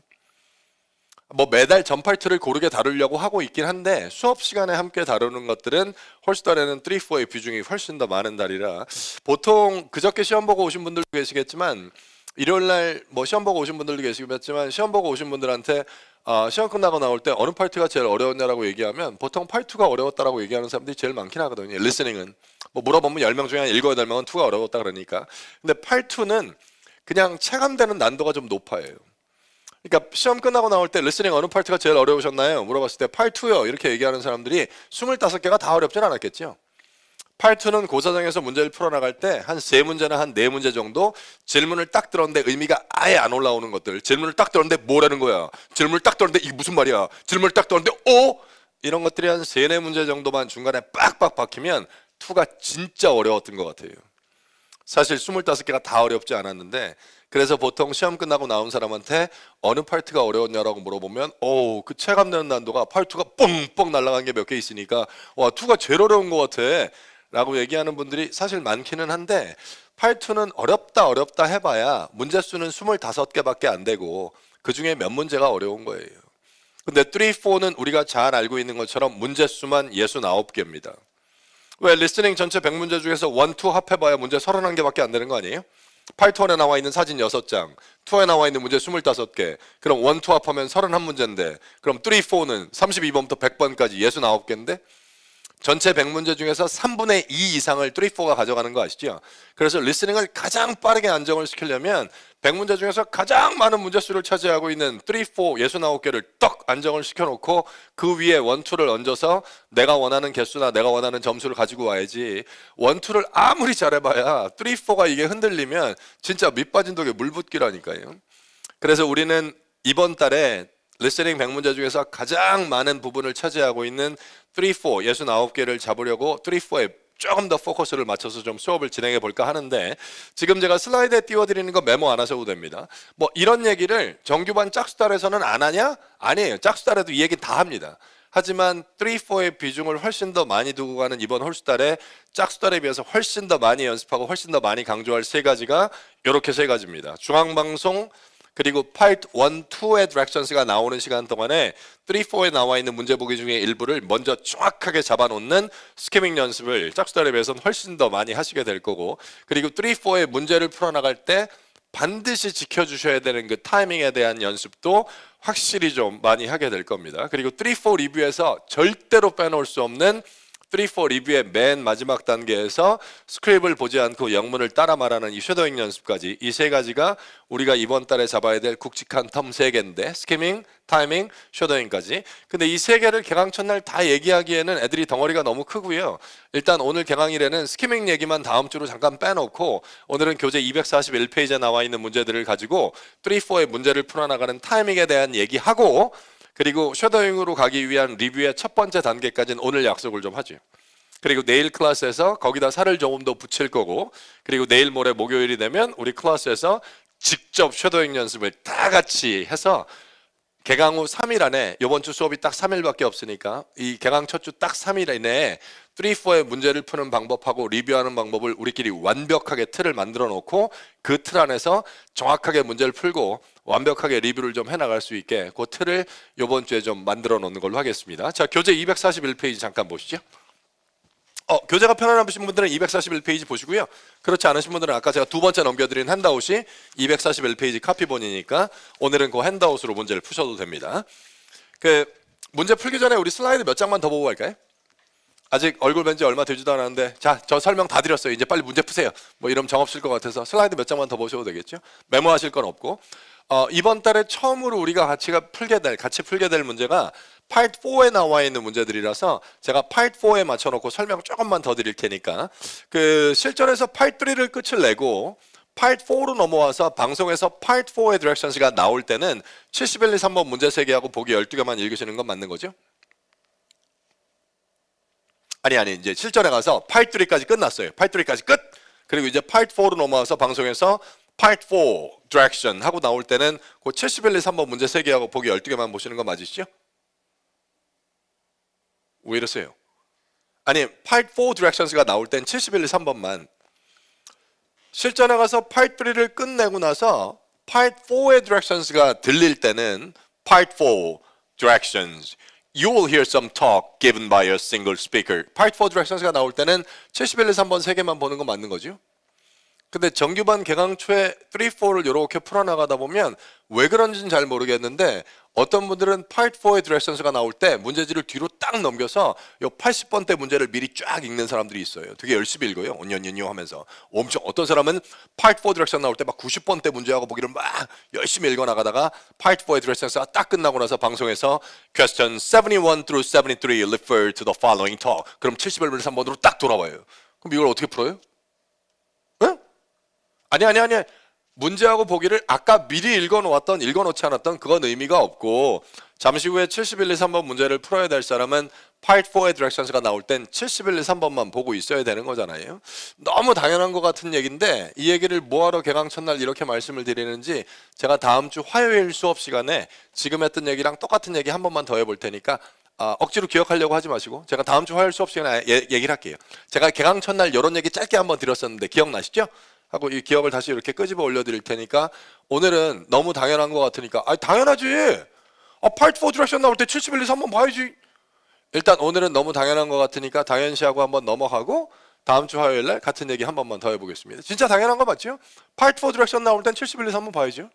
뭐 매달 전파트를 고르게 다루려고 하고 있긴 한데 수업 시간에 함께 다루는 것들은 홀수 달에는 3, 4의 비중이 훨씬 더 많은 달이라, 보통 그저께 시험 보고 오신 분들도 계시겠지만 일요일날 뭐 시험 보고 오신 분들도 계시겠지만 시험 보고 오신 분들한테 시험 끝나고 나올 때 어느 파트가 제일 어려웠냐라고 얘기하면 보통 파트2가 어려웠다라고 얘기하는 사람들이 제일 많긴 하거든요. 리스닝은 뭐 물어보면 10명 중에 한 7, 8명은 2가 어려웠다 그러니까. 근데 파트2는 그냥 체감되는 난도가 좀 높아요. 그러니까 시험 끝나고 나올 때 리스닝 어느 파트가 제일 어려우셨나요? 물어봤을 때 파트2요 이렇게 얘기하는 사람들이 25개가 다 어렵진 않았겠죠. 파트2는 고사장에서 문제를 풀어나갈 때 한 3문제나 한 4문제 정도 질문을 딱 들었는데 의미가 아예 안 올라오는 것들, 질문을 딱 들었는데 뭐라는 거야, 질문을 딱 들었는데 이게 무슨 말이야, 질문을 딱 들었는데 이런 것들이 한 3, 4문제 정도만 중간에 빡빡 박히면 2가 진짜 어려웠던 것 같아요. 사실 25개가 다 어렵지 않았는데, 그래서 보통 시험 끝나고 나온 사람한테 어느 파트가 어려웠냐라고 물어보면 그 체감되는 난도가 파트2가 뻥뻥 날아간 게 몇 개 있으니까 2가 제일 어려운 것 같아 라고 얘기하는 분들이 사실 많기는 한데, 파트2는 어렵다 해봐야 문제수는 25개밖에 안 되고 그 중에 몇 문제가 어려운 거예요. 근데 3, 4는 우리가 잘 알고 있는 것처럼 문제수만 69개입니다. 왜 리스닝 전체 100문제 중에서 1, 2 합해봐야 문제 31개밖에 안 되는 거 아니에요? 파이트1에 나와 있는 사진 6장, 2에 나와 있는 문제 25개, 그럼 1, 2 합하면 31문제인데 그럼 3, 4는 32번부터 100번까지 69개인데 전체 100문제 중에서 3분의 2 이상을 3, 4가 가져가는 거 아시죠? 그래서 리스닝을 가장 빠르게 안정을 시키려면 100문제 중에서 가장 많은 문제수를 차지하고 있는 3, 4, 69개를 떡 안정을 시켜놓고 그 위에 1, 2를 얹어서 내가 원하는 개수나 내가 원하는 점수를 가지고 와야지, 1, 2를 아무리 잘해봐야 3, 4가 이게 흔들리면 진짜 밑빠진 독에 물 붓기라니까요. 그래서 우리는 이번 달에 리스닝 100문제 중에서 가장 많은 부분을 차지하고 있는 3, 4, 69개를 잡으려고 3, 4에 조금 더 포커스를 맞춰서 좀 수업을 진행해 볼까 하는데, 지금 제가 슬라이드에 띄워드리는 거 메모 안 하셔도 됩니다. 뭐 이런 얘기를 정규반 짝수달에서는 안 하냐? 아니에요. 짝수달에도 이 얘기 다 합니다. 하지만 3, 4의 비중을 훨씬 더 많이 두고 가는 이번 홀수달에 짝수달에 비해서 훨씬 더 많이 연습하고 훨씬 더 많이 강조할 3가지가 이렇게 3가지입니다. 중앙방송, 그리고 파트 1, 2의 디렉션스가 나오는 시간 동안에 3, 4에 나와 있는 문제 보기 중에 일부를 먼저 정확하게 잡아놓는 스키밍 연습을 짝수달에 비해서는 훨씬 더 많이 하시게 될 거고, 그리고 3, 4의 문제를 풀어나갈 때 반드시 지켜주셔야 되는 그 타이밍에 대한 연습도 확실히 좀 많이 하게 될 겁니다. 그리고 3, 4 리뷰에서 절대로 빼놓을 수 없는 3, 4 리뷰의 맨 마지막 단계에서 스크립을 보지 않고 영문을 따라 말하는 이 쉐도잉 연습까지, 이 3가지가 우리가 이번 달에 잡아야 될 굵직한 텀 3개인데, 스키밍, 타이밍, 쉐도잉까지. 근데 이 3개를 개강 첫날 다 얘기하기에는 애들이 덩어리가 너무 크고요. 일단 오늘 개강일에는 스키밍 얘기만 다음 주로 잠깐 빼놓고 오늘은 교재 241페이지에 나와 있는 문제들을 가지고 3, 4의 문제를 풀어나가는 타이밍에 대한 얘기하고, 그리고 쉐도잉으로 가기 위한 리뷰의 첫 번째 단계까지는 오늘 약속을 좀 하죠. 그리고 내일 클래스에서 거기다 살을 조금 더 붙일 거고, 그리고 내일 모레 목요일이 되면 우리 클래스에서 직접 쉐도잉 연습을 다 같이 해서 개강 후 3일 안에, 이번 주 수업이 딱 3일밖에 없으니까 이 개강 첫 주 딱 3일 이내에 3, 4의 문제를 푸는 방법하고 리뷰하는 방법을 우리끼리 완벽하게 틀을 만들어 놓고 그 틀 안에서 정확하게 문제를 풀고 완벽하게 리뷰를 좀 해나갈 수 있게 그 틀을 이번 주에 좀 만들어 놓는 걸로 하겠습니다. 자, 교재 241페이지 잠깐 보시죠. 교재가 편안하신 분들은 241페이지 보시고요. 그렇지 않으신 분들은 아까 제가 두 번째 넘겨드린 핸드아웃이 241페이지 카피본이니까 오늘은 그 핸드아웃으로 문제를 푸셔도 됩니다. 그 문제 풀기 전에 우리 슬라이드 몇 장만 더 보고 갈까요? 아직 얼굴 뵌 지 얼마 되지도 않았는데 자, 저 설명 다 드렸어요. 이제 빨리 문제 푸세요. 뭐 이러면 정없을 것 같아서 슬라이드 몇 장만 더 보셔도 되겠죠. 메모하실 건 없고 이번 달에 처음으로 우리가 같이 풀게 될 문제가 Part 4에 나와 있는 문제들이라서 제가 Part 4에 맞춰놓고 설명 조금만 더 드릴 테니까 그 실전에서 Part 3를 끝을 내고 Part 4로 넘어와서 방송에서 Part 4의 디렉션스가 나올 때는 71, 2, 3번 문제 3개하고 보기 12개만 읽으시는 건 맞는 거죠? 아니 이제 실전에 가서 Part 3까지 끝났어요. Part 3까지 끝! 그리고 이제 Part 4로 넘어와서 방송에서 Part 4 디렉션 하고 나올 때는 그 71, 2, 3번 문제 3개하고 보기 12개만 보시는 거 맞으시죠? 왜 이러세요? 아니 Part 4 디렉션스가 나올 땐 71, 2, 3번만 실전에 가서 Part 3를 끝내고 나서 Part 4의 directions가 들릴 때는 Part 4 directions You will hear some talk given by a single speaker. Part 4 directions가 나올 때는 71, 2, 3번 3개만 보는 거 맞는 거죠? 근데 정규반 개강 초에 3, 4를 이렇게 풀어나가다 보면 왜 그런지는 잘 모르겠는데 어떤 분들은 Part 4의 디렉션스가 나올 때 문제지를 뒤로 딱 넘겨서 요 80번대 문제를 미리 쫙 읽는 사람들이 있어요. 되게 열심히 읽어요. 온연연요 하면서. 엄청 어떤 사람은 Part 4 디렉션 나올 때 막 90번대 문제하고 보기를 막 열심히 읽어나가다가 Part 4의 디렉션스가 딱 끝나고 나서 방송에서 Question 71 through 73 refer to the following talk. 그럼 71, 3번으로 딱 돌아와요. 그럼 이걸 어떻게 풀어요? 응? 아니. 문제하고 보기를 아까 미리 읽어놓지 않았던 그건 의미가 없고 잠시 후에 71, 2, 3번 문제를 풀어야 될 사람은 Part 4의 디렉션스가 나올 땐 71, 2, 3번만 보고 있어야 되는 거잖아요. 너무 당연한 것 같은 얘기인데 이 얘기를 뭐하러 개강 첫날 이렇게 말씀을 드리는지 제가 다음 주 화요일 수업 시간에 지금 했던 얘기랑 똑같은 얘기 한 번만 더 해볼 테니까 억지로 기억하려고 하지 마시고 제가 다음 주 화요일 수업 시간에 얘기를 할게요. 제가 개강 첫날 이런 얘기 짧게 한번 드렸었는데 기억나시죠? 하고 이 기억을 다시 이렇게 끄집어 올려드릴 테니까 오늘은 너무 당연한 것 같으니까 당연하지. Part 4 디렉션 나올 때 71, 2, 3번 봐야지. 일단 오늘은 너무 당연한 것 같으니까 당연시하고 한번 넘어가고 다음 주 화요일 날 같은 얘기 한 번만 더 해보겠습니다. 진짜 당연한 거 맞죠? Part 4 디렉션 나올 땐 71, 2, 3번 봐야죠.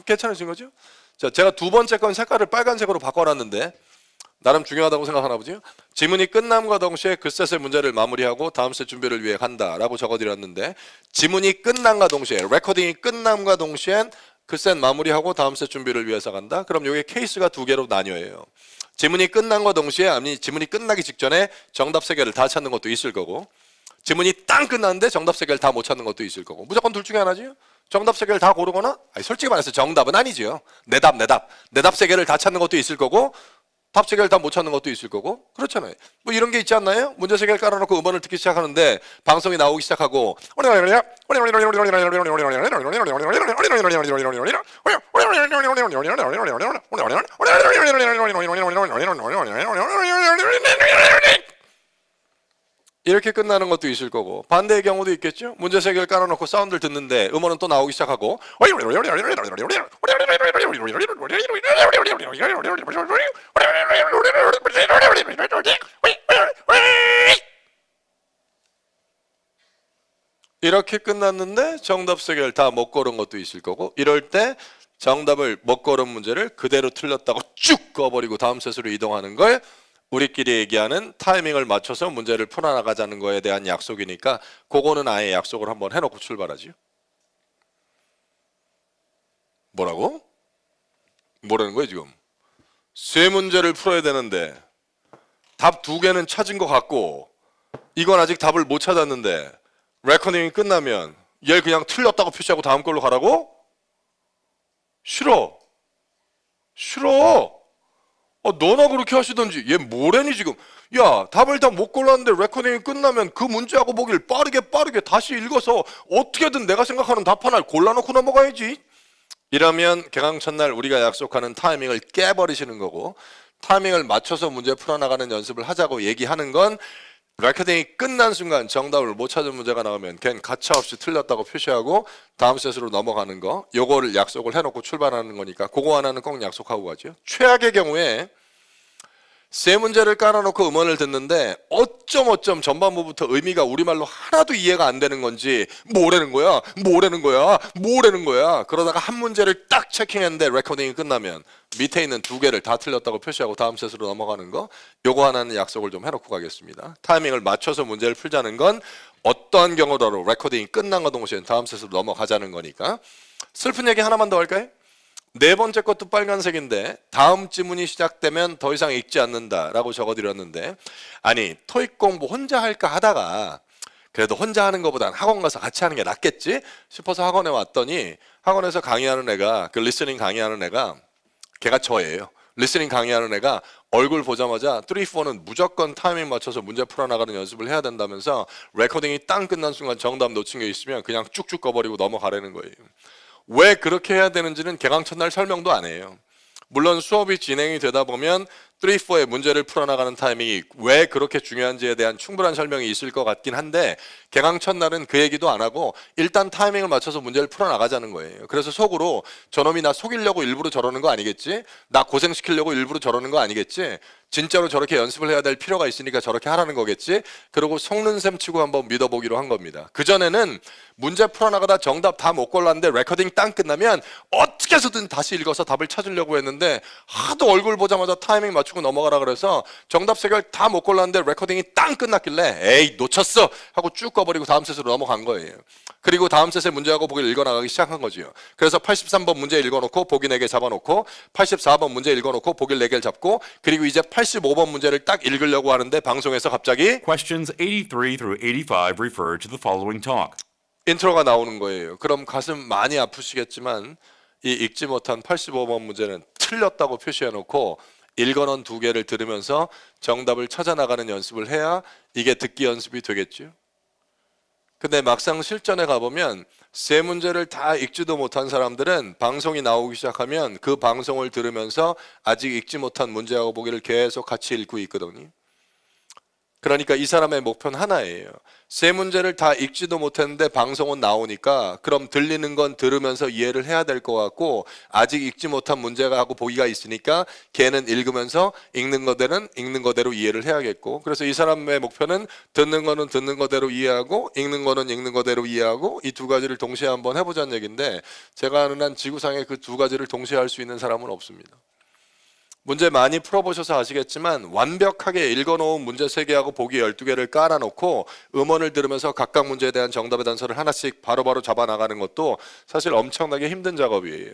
괜찮으신 거죠? 자, 제가 두 번째 건 색깔을 빨간색으로 바꿔놨는데 나름 중요하다고 생각하나 보죠? 지문이 끝남과 동시에 그 셋의 문제를 마무리하고 다음 셋 준비를 위해 간다라고 적어드렸는데 지문이 끝남과 동시에 레코딩이 끝남과 동시엔 그 셋 마무리하고 다음 셋 준비를 위해서 간다? 그럼 이게 케이스가 두 개로 나뉘어요. 지문이 끝남과 동시에 아니 지문이 끝나기 직전에 정답 세 개를 다 찾는 것도 있을 거고 지문이 땅 끝났는데 정답 세 개를 다 못 찾는 것도 있을 거고 무조건 둘 중에 하나지요? 정답 세 개를 다 고르거나 솔직히 말해서 정답은 아니지요. 내 답 세 개를 다 찾는 것도 있을 거고 답 세 개를 다 못 찾는 것도 있을 거고 그렇잖아요. 뭐 이런 게 있지 않나요? 문제 세 개를 깔아놓고 음원을 듣기 시작하는데 방송이 나오기 시작하고 이렇게 끝나는 것도 있을 거고 반대의 경우도 있겠죠. 문제 세 개를 깔아놓고 사운드를 듣는데 음원은 또 나오기 시작하고 이렇게 끝났는데 정답 세 개를 다 못 고른 것도 있을 거고 이럴 때 정답을 못 고른 문제를 그대로 틀렸다고 쭉 꺼버리고 다음 셋으로 이동하는 걸 우리끼리 얘기하는 타이밍을 맞춰서 문제를 풀어나가자는 거에 대한 약속이니까 그거는 아예 약속을 한번 해놓고 출발하죠. 뭐라고? 뭐라는 거예요 지금? 세 문제를 풀어야 되는데 답 두 개는 찾은 것 같고 이건 아직 답을 못 찾았는데 레코딩이 끝나면 얘 그냥 틀렸다고 표시하고 다음 걸로 가라고? 싫어. 너나 그렇게 하시던지 얘 뭐래니 지금. 야 답을 다 못 골랐는데 레코딩이 끝나면 그 문제하고 보기를 빠르게 다시 읽어서 어떻게든 내가 생각하는 답 하나를 골라놓고 넘어가야지. 이러면 개강 첫날 우리가 약속하는 타이밍을 깨버리시는 거고 타이밍을 맞춰서 문제 풀어나가는 연습을 하자고 얘기하는 건 레코딩이 끝난 순간 정답을 못 찾은 문제가 나오면 걘 가차없이 틀렸다고 표시하고 다음 셋으로 넘어가는 거, 요거를 약속을 해놓고 출발하는 거니까 그거 하나는 꼭 약속하고 가죠. 최악의 경우에 세 문제를 깔아놓고 음원을 듣는데 어쩜 전반부부터 의미가 우리말로 하나도 이해가 안 되는 건지 뭐라는 거야 그러다가 한 문제를 딱 체킹했는데 레코딩이 끝나면 밑에 있는 두 개를 다 틀렸다고 표시하고 다음 셋으로 넘어가는 거, 요거 하나는 약속을 좀 해놓고 가겠습니다. 타이밍을 맞춰서 문제를 풀자는 건 어떠한 경우라도 레코딩이 끝난과 동시에 다음 셋으로 넘어가자는 거니까. 슬픈 얘기 하나만 더 할까요? 네 번째 것도 빨간색인데 다음 지문이 시작되면 더 이상 읽지 않는다라고 적어드렸는데, 아니 토익 공부 혼자 할까 하다가 그래도 혼자 하는 것보단 학원 가서 같이 하는 게 낫겠지 싶어서 학원에 왔더니 학원에서 강의하는 애가, 그 리스닝 강의하는 애가, 걔가 저예요. 리스닝 강의하는 애가 얼굴 보자마자 3, 4는 무조건 타이밍 맞춰서 문제 풀어나가는 연습을 해야 된다면서 레코딩이 땅 끝난 순간 정답 놓친 게 있으면 그냥 쭉쭉 꺼버리고 넘어가라는 거예요. 왜 그렇게 해야 되는지는 개강 첫날 설명도 안 해요. 물론 수업이 진행이 되다 보면 3, 4의 문제를 풀어나가는 타이밍이 왜 그렇게 중요한지에 대한 충분한 설명이 있을 것 같긴 한데 개강 첫날은 그 얘기도 안 하고 일단 타이밍을 맞춰서 문제를 풀어나가자는 거예요. 그래서 속으로 저놈이 나 속이려고 일부러 저러는 거 아니겠지? 나 고생시키려고 일부러 저러는 거 아니겠지? 진짜로 저렇게 연습을 해야 될 필요가 있으니까 저렇게 하라는 거겠지? 그러고 속는 셈 치고 한번 믿어보기로 한 겁니다. 그전에는 문제 풀어나가다 정답 다 못 골랐는데 레코딩 땅 끝나면 어떻게 해서든 다시 읽어서 답을 찾으려고 했는데 하도 얼굴 보자마자 타이밍 맞추고 넘어가라 그래서 정답 세 개를 다 못 골랐는데 레코딩이 땅 끝났길래 에이 놓쳤어 하고 쭉 꺼버리고 다음 셋으로 넘어간 거예요. 그리고 다음 셋의 문제하고 보기를 읽어나가기 시작한 거죠. 그래서 83번 문제 읽어놓고 보기 4개 잡아놓고 84번 문제 읽어놓고 보기 4개를 잡고 그리고 이제 85번 문제를 딱 읽으려고 하는데 방송에서 갑자기 Questions 83 through 85 refer to the following talk. 인트로가 나오는 거예요. 그럼 가슴 많이 아프시겠지만 이 읽지 못한 85번 문제는 틀렸다고 표시해놓고 읽어놓은 두 개를 들으면서 정답을 찾아나가는 연습을 해야 이게 듣기 연습이 되겠죠. 근데 막상 실전에 가보면 세 문제를 다 읽지도 못한 사람들은 방송이 나오기 시작하면 그 방송을 들으면서 아직 읽지 못한 문제하고 보기를 계속 같이 읽고 있거든요. 그러니까 이 사람의 목표는 하나예요. 세 문제를 다 읽지도 못했는데 방송은 나오니까 그럼 들리는 건 들으면서 이해를 해야 될 것 같고 아직 읽지 못한 문제가 하고 보기가 있으니까 걔는 읽으면서 읽는 거대로 이해를 해야겠고, 그래서 이 사람의 목표는 듣는 거는 듣는 거대로 이해하고 읽는 거는 읽는 거대로 이해하고 이 두 가지를 동시에 한번 해보자는 얘기인데 제가 아는 한 지구상에 그 두 가지를 동시에 할 수 있는 사람은 없습니다. 문제 많이 풀어보셔서 아시겠지만 완벽하게 읽어놓은 문제 3개하고 보기 12개를 깔아놓고 음원을 들으면서 각각 문제에 대한 정답의 단서를 하나씩 바로바로 잡아나가는 것도 사실 엄청나게 힘든 작업이에요.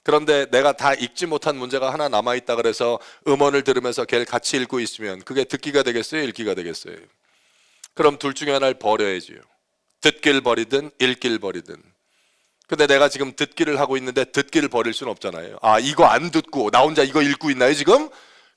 그런데 내가 다 읽지 못한 문제가 하나 남아있다 그래서 음원을 들으면서 걔를 같이 읽고 있으면 그게 듣기가 되겠어요? 읽기가 되겠어요? 그럼 둘 중에 하나를 버려야지요. 듣기를 버리든 읽기를 버리든. 근데 내가 지금 듣기를 하고 있는데 듣기를 버릴 수는 없잖아요. 아, 이거 안 듣고 나 혼자 이거 읽고 있나요 지금?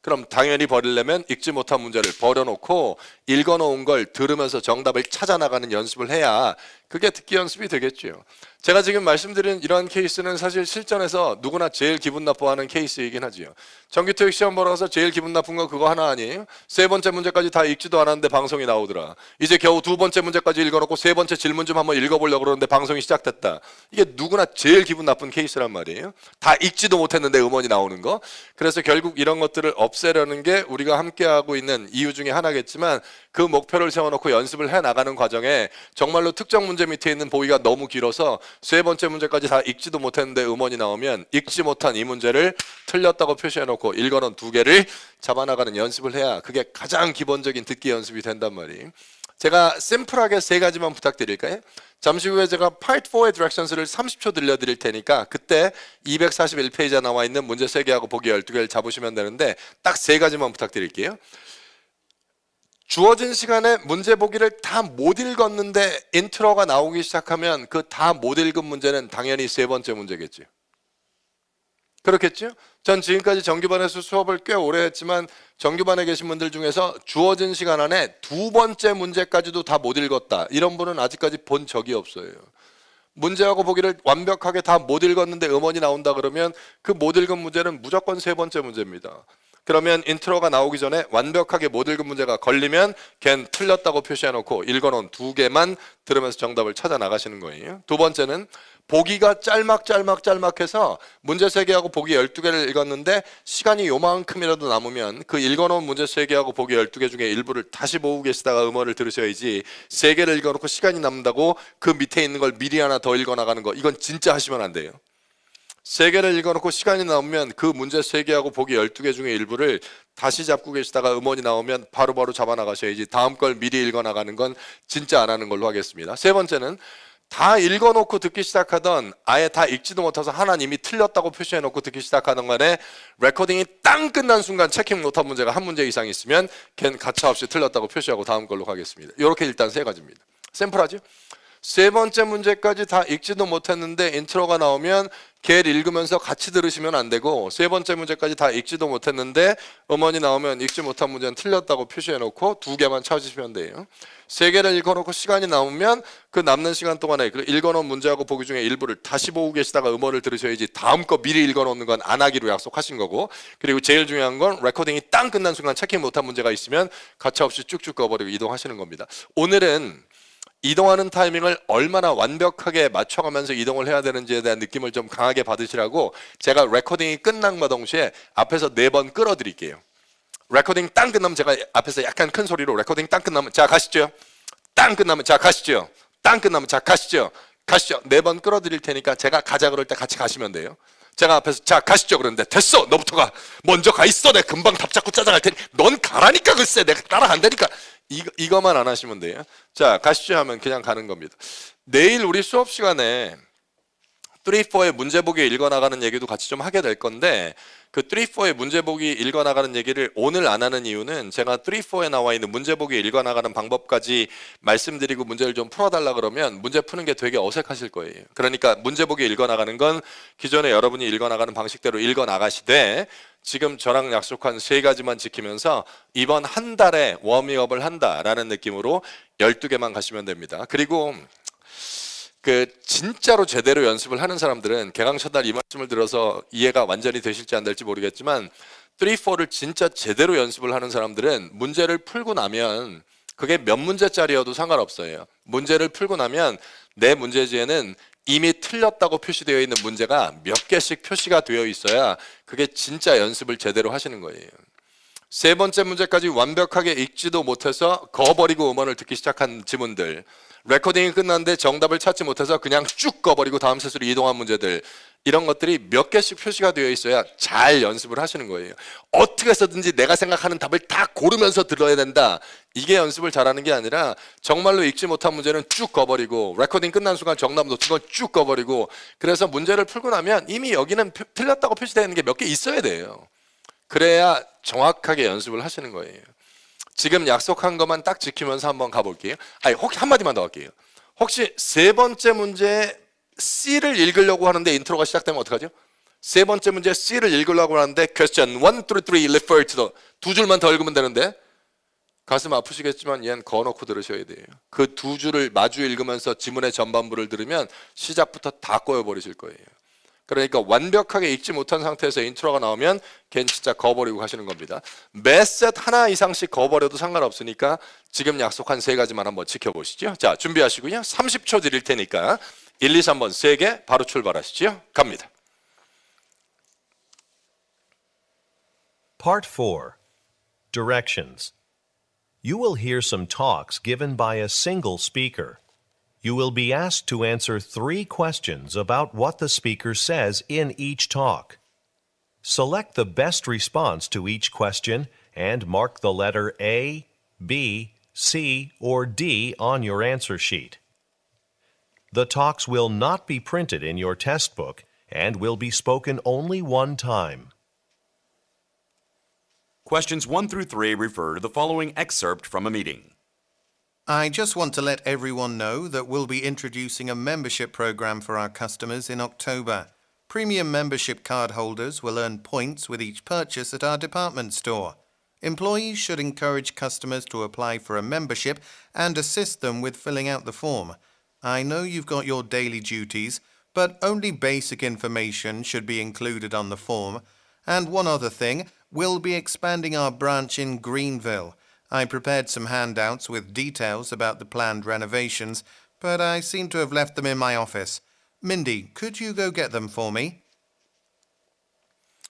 그럼 당연히 버리려면 읽지 못한 문제를 버려놓고 읽어놓은 걸 들으면서 정답을 찾아나가는 연습을 해야 그게 듣기 연습이 되겠죠. 제가 지금 말씀드린 이런 케이스는 사실 실전에서 누구나 제일 기분 나빠하는 케이스이긴 하지요. 정기토익 시험 보러 가서 제일 기분 나쁜 거 그거 하나 아니에요? 세 번째 문제까지 다 읽지도 않았는데 방송이 나오더라. 이제 겨우 두 번째 문제까지 읽어놓고 세 번째 질문 좀 한번 읽어보려고 그러는데 방송이 시작됐다. 이게 누구나 제일 기분 나쁜 케이스란 말이에요. 다 읽지도 못했는데 음원이 나오는 거. 그래서 결국 이런 것들을 없애려는 게 우리가 함께하고 있는 이유 중에 하나겠지만 그 목표를 세워놓고 연습을 해나가는 과정에 정말로 특정 문제 밑에 있는 보기가 너무 길어서 세 번째 문제까지 다 읽지도 못했는데 음원이 나오면 읽지 못한 이 문제를 틀렸다고 표시해놓고 읽어놓은 두 개를 잡아나가는 연습을 해야 그게 가장 기본적인 듣기 연습이 된단 말이에요. 제가 심플하게 세 가지만 부탁드릴까요? 잠시 후에 제가 Part 4의 디렉션스를 30초 들려드릴 테니까 그때 241페이지에 나와 있는 문제 3개하고 보기 12개를 잡으시면 되는데 딱 세 가지만 부탁드릴게요. 주어진 시간에 문제 보기를 다 못 읽었는데 인트로가 나오기 시작하면 그 다 못 읽은 문제는 당연히 세 번째 문제겠죠. 그렇겠죠? 전 지금까지 정규반에서 수업을 꽤 오래 했지만 정규반에 계신 분들 중에서 주어진 시간 안에 두 번째 문제까지도 다 못 읽었다 이런 분은 아직까지 본 적이 없어요. 문제하고 보기를 완벽하게 다 못 읽었는데 음원이 나온다 그러면 그 못 읽은 문제는 무조건 세 번째 문제입니다. 그러면 인트로가 나오기 전에 완벽하게 못 읽은 문제가 걸리면 걘 틀렸다고 표시해놓고 읽어놓은 2개만 들으면서 정답을 찾아 나가시는 거예요. 두 번째는 보기가 짤막해서 문제 3개하고 보기 12개를 읽었는데 시간이 요만큼이라도 남으면 그 읽어놓은 문제 3개하고 보기 12개 중에 일부를 다시 보고 계시다가 음원을 들으셔야지 3개를 읽어놓고 시간이 남는다고 그 밑에 있는 걸 미리 하나 더 읽어나가는 거, 이건 진짜 하시면 안 돼요. 3개를 읽어놓고 시간이 남으면 그 문제 3개하고 보기 12개 중에 일부를 다시 잡고 계시다가 음원이 나오면 바로바로 잡아 나가셔야지 다음 걸 미리 읽어나가는 건 진짜 안 하는 걸로 하겠습니다. 세 번째는 다 읽어놓고 듣기 시작하던 아예 다 읽지도 못해서 하나님이 틀렸다고 표시해놓고 듣기 시작하던 간에 레코딩이 땅 끝난 순간 체킹 못한 문제가 한 문제 이상 있으면 걘 가차없이 틀렸다고 표시하고 다음 걸로 가겠습니다. 이렇게 일단 3가지입니다. 샘플하죠? 세 번째 문제까지 다 읽지도 못했는데 인트로가 나오면 걔를 읽으면서 같이 들으시면 안 되고, 세 번째 문제까지 다 읽지도 못했는데 음원이 나오면 읽지 못한 문제는 틀렸다고 표시해놓고 2개만 찾으시면 돼요. 3개를 읽어놓고 시간이 남으면 그 남는 시간 동안에 그 읽어놓은 문제하고 보기 중에 일부를 다시 보고 계시다가 음원을 들으셔야지 다음 거 미리 읽어놓는 건 안 하기로 약속하신 거고, 그리고 제일 중요한 건 레코딩이 땅 끝난 순간 체킹 못한 문제가 있으면 가차없이 쭉쭉 꺼버리고 이동하시는 겁니다. 오늘은 이동하는 타이밍을 얼마나 완벽하게 맞춰가면서 이동을 해야 되는지에 대한 느낌을 좀 강하게 받으시라고 제가 레코딩이 끝난 거 동시에 앞에서 4번 끌어드릴게요. 레코딩 땅 끝나면 제가 앞에서 약간 큰 소리로 레코딩 땅 끝나면 자 가시죠. 땅 끝나면 자 가시죠. 땅 끝나면 자 가시죠. 가시죠. 4번 끌어드릴 테니까 제가 가자 그럴 때 같이 가시면 돼요. 제가 앞에서 자 가시죠 그러는데 됐어 너부터 가 먼저 가 있어 내가 금방 답 잡고 찾아갈 테니 넌 가라니까 글쎄 내가 따라간다니까 이거만 안 하시면 돼요. 자 가시죠 하면 그냥 가는 겁니다. 내일 우리 수업 시간에 3, 4의 문제보기 읽어나가는 얘기도 같이 좀 하게 될 건데 그 3, 4의 문제보기 읽어나가는 얘기를 오늘 안 하는 이유는 제가 3, 4에 나와 있는 문제보기 읽어나가는 방법까지 말씀드리고 문제를 좀 풀어달라 그러면 문제 푸는 게 되게 어색하실 거예요. 그러니까 문제보기 읽어나가는 건 기존에 여러분이 읽어나가는 방식대로 읽어나가시되 지금 저랑 약속한 3가지만 지키면서 이번 한 달에 워밍업을 한다라는 느낌으로 12개만 가시면 됩니다. 그리고 그 진짜로 제대로 연습을 하는 사람들은 개강 첫날 이 말씀을 들어서 이해가 완전히 되실지 안 될지 모르겠지만 3, 4를 진짜 제대로 연습을 하는 사람들은 문제를 풀고 나면 그게 몇 문제짜리여도 상관없어요. 문제를 풀고 나면 내 문제지에는 이미 틀렸다고 표시되어 있는 문제가 몇 개씩 표시가 되어 있어야 그게 진짜 연습을 제대로 하시는 거예요. 3번째 문제까지 완벽하게 읽지도 못해서 거버리고 음원을 듣기 시작한 지문들, 레코딩이 끝났는데 정답을 찾지 못해서 그냥 쭉 꺼버리고 다음 세수로 이동한 문제들, 이런 것들이 몇 개씩 표시가 되어 있어야 잘 연습을 하시는 거예요. 어떻게 해서든지 내가 생각하는 답을 다 고르면서 들어야 된다, 이게 연습을 잘하는 게 아니라 정말로 읽지 못한 문제는 쭉 꺼버리고 레코딩 끝난 순간 정답 놓친 건 쭉 꺼버리고, 그래서 문제를 풀고 나면 이미 여기는 틀렸다고 표시되어 있는 게 몇 개 있어야 돼요. 그래야 정확하게 연습을 하시는 거예요. 지금 약속한 것만 딱 지키면서 한번 가볼게요. 혹시 한마디만 더 할게요. 혹시 3번째 문제 C를 읽으려고 하는데 인트로가 시작되면 어떡하죠? 3번째 문제 C를 읽으려고 하는데 question 1 through 3 refer to the 2줄만 더 읽으면 되는데 가슴 아프시겠지만 얘는 거놓고 들으셔야 돼요. 그 2줄을 마주 읽으면서 지문의 전반부를 들으면 시작부터 다 꼬여버리실 거예요. 그러니까 완벽하게 읽지 못한 상태에서 인트로가 나오면 걔는 진짜 거버리고 가시는 겁니다. 몇 셋 하나 이상씩 거버려도 상관없으니까 지금 약속한 3가지만 한번 지켜보시죠. 자, 준비하시고요. 30초 드릴 테니까 1, 2, 3번 3개 바로 출발하시죠. 갑니다. Part 4. Directions. You will hear some talks given by a single speaker. You will be asked to answer 3 questions about what the speaker says in each talk. Select the best response to each question and mark the letter A, B, C, or D on your answer sheet. The talks will not be printed in your test book and will be spoken only one time. Questions 1 through 3 refer to the following excerpt from a meeting. I just want to let everyone know that we'll be introducing a membership program for our customers in October. Premium membership card holders will earn points with each purchase at our department store. Employees should encourage customers to apply for a membership and assist them with filling out the form. I know you've got your daily duties, but only basic information should be included on the form. And one other thing, We'll be expanding our branch in Greenville. I prepared some handouts with details about the planned renovations, but I seem to have left them in my office. Mindy, could you go get them for me?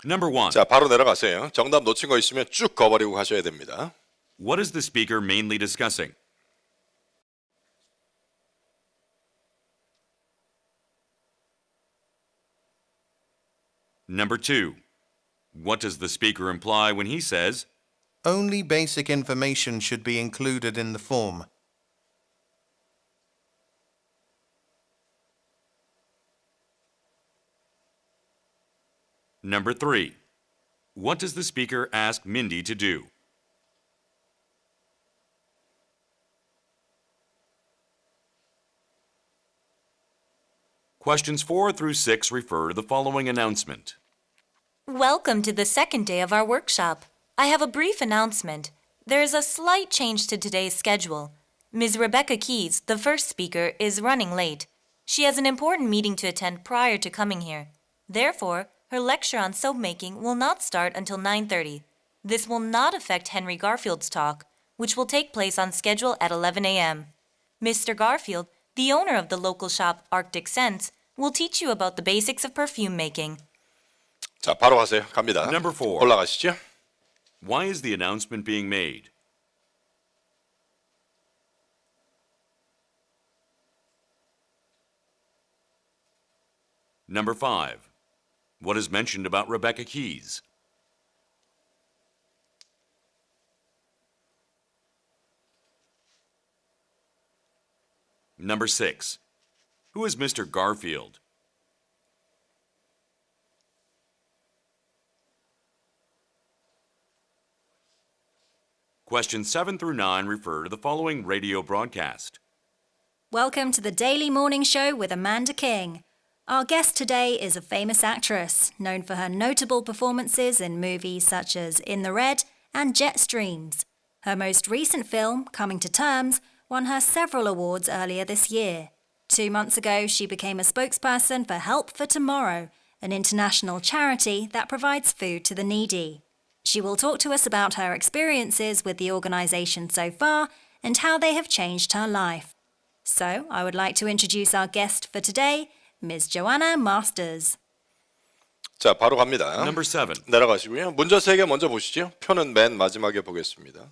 Number 1. 자, 바로 내려가세요. 정답 놓친 거 있으면 쭉 거버리고 가셔야 됩니다. What is the speaker mainly discussing? Number 2. What does the speaker imply when he says, Only basic information should be included in the form. Number 3. What does the speaker ask Mindy to do? Questions 4 through 6 refer to the following announcement. Welcome to the second day of our workshop. I have a brief announcement. There is a slight change to today's schedule. Ms. Rebecca Keys, the first speaker, is running late. She has an important meeting to attend prior to coming here. Therefore, her lecture on soap making will not start until 9:30. This will not affect Henry Garfield's talk, which will take place on schedule at 11 a.m. Mr. Garfield, the owner of the local shop Arctic Scents, will teach you about the basics of perfume making. 자, 바로 가세요. 갑니다. Number 4. 올라가시죠. Why is the announcement being made? Number 5. What is mentioned about Rebecca Keys? Number 6. Who is Mr. Garfield? Questions 7 through 9 refer to the following radio broadcast. Welcome to the Daily Morning Show with Amanda King. Our guest today is a famous actress, known for her notable performances in movies such as In the Red and Jetstreams. Her most recent film, Coming to Terms, won her several awards earlier this year. 2 months ago, she became a spokesperson for Help for Tomorrow, an international charity that provides food to the needy. She will talk to us about her experiences with the organisation so far and how they have changed her life. So, I would like to introduce our guest for today, Ms. Joanna Masters. 자, 바로 갑니다. Number 7. 내려가시고요. 문제 3개 먼저 보시죠. 표는 맨 마지막에 보겠습니다.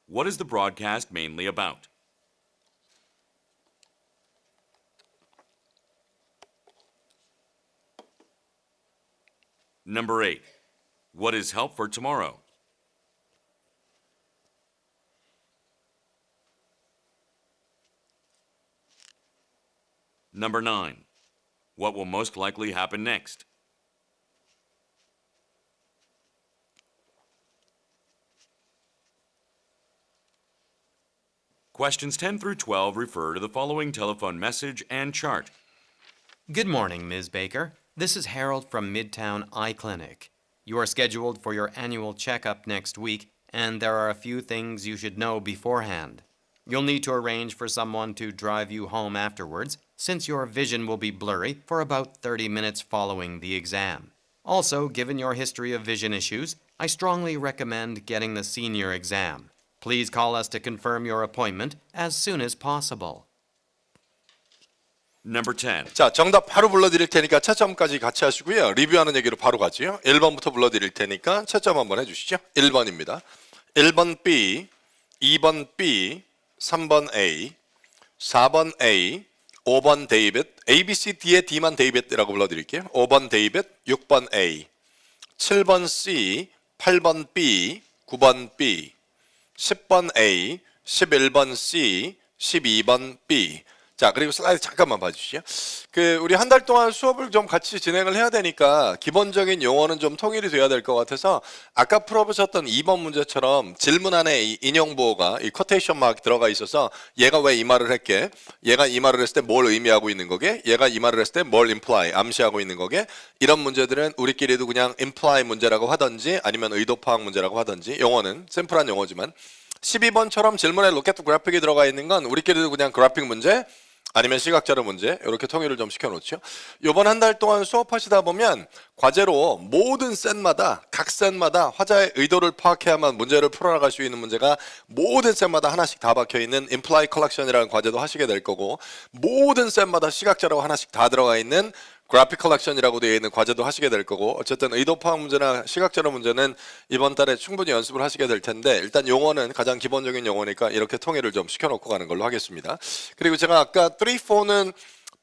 What is the broadcast mainly about? Number 8. What is Help for Tomorrow? Number 9. What will most likely happen next? Questions 10 through 12 refer to the following telephone message and chart. Good morning, Ms. Baker. This is Harold from Midtown Eye Clinic. You are scheduled for your annual checkup next week, and there are a few things you should know beforehand. You'll need to arrange for someone to drive you home afterwards, since your vision will be blurry for about 30 minutes following the exam. Also, given your history of vision issues, I strongly recommend getting the senior exam. Please call us to confirm your appointment as soon as possible. Number 10. 자, 정답 바로 불러드릴 테니까 채점까지 같이 하시고요. 리뷰하는 얘기로 바로 가지요. 1번부터 불러드릴 테니까 채점 한번 해주시죠. 1번입니다. 1번 B, 2번 B, 3번 A, 4번 A, 5번 데이빗, A, B, C, D의 D만 데이빗이라고 불러드릴게요. 5번 데이빗, 6번 A, 7번 C, 8번 B, 9번 B, 10번 A, 11번 C, 12번 B. 자, 그리고 슬라이드 잠깐만 봐주시죠. 우리 한 달 동안 수업을 좀 같이 진행을 해야 되니까 기본적인 용어는 좀 통일이 돼야 될 것 같아서 아까 풀어보셨던 2번 문제처럼 질문 안에 이 인용보호가 이 커테이션 마크 들어가 있어서 얘가 왜 이 말을 했게, 얘가 이 말을 했을 때 뭘 의미하고 있는 거게, 얘가 이 말을 했을 때 뭘 imply, 암시하고 있는 거게, 이런 문제들은 우리끼리도 그냥 imply 문제라고 하든지 아니면 의도 파악 문제라고 하든지, 용어는 샘플한 용어지만 12번처럼 질문에 로켓 그래픽이 들어가 있는 건 우리끼리도 그냥 그래픽 문제, 아니면 시각자료 문제 이렇게 통일을 좀 시켜놓죠. 이번 한 달 동안 수업하시다 보면 과제로 모든 셋마다 각 셋마다 화자의 의도를 파악해야만 문제를 풀어나갈 수 있는 문제가 모든 셋마다 하나씩 다 박혀있는 Imply Collection이라는 과제도 하시게 될 거고 모든 셋마다 시각자료가 하나씩 다 들어가 있는 그래픽 컬렉션이라고 되어 있는 과제도 하시게 될 거고 어쨌든 의도 파악 문제나 시각자료 문제는 이번 달에 충분히 연습을 하시게 될 텐데 일단 용어는 가장 기본적인 용어니까 이렇게 통일을 좀 시켜놓고 가는 걸로 하겠습니다. 그리고 제가 아까 3, 4는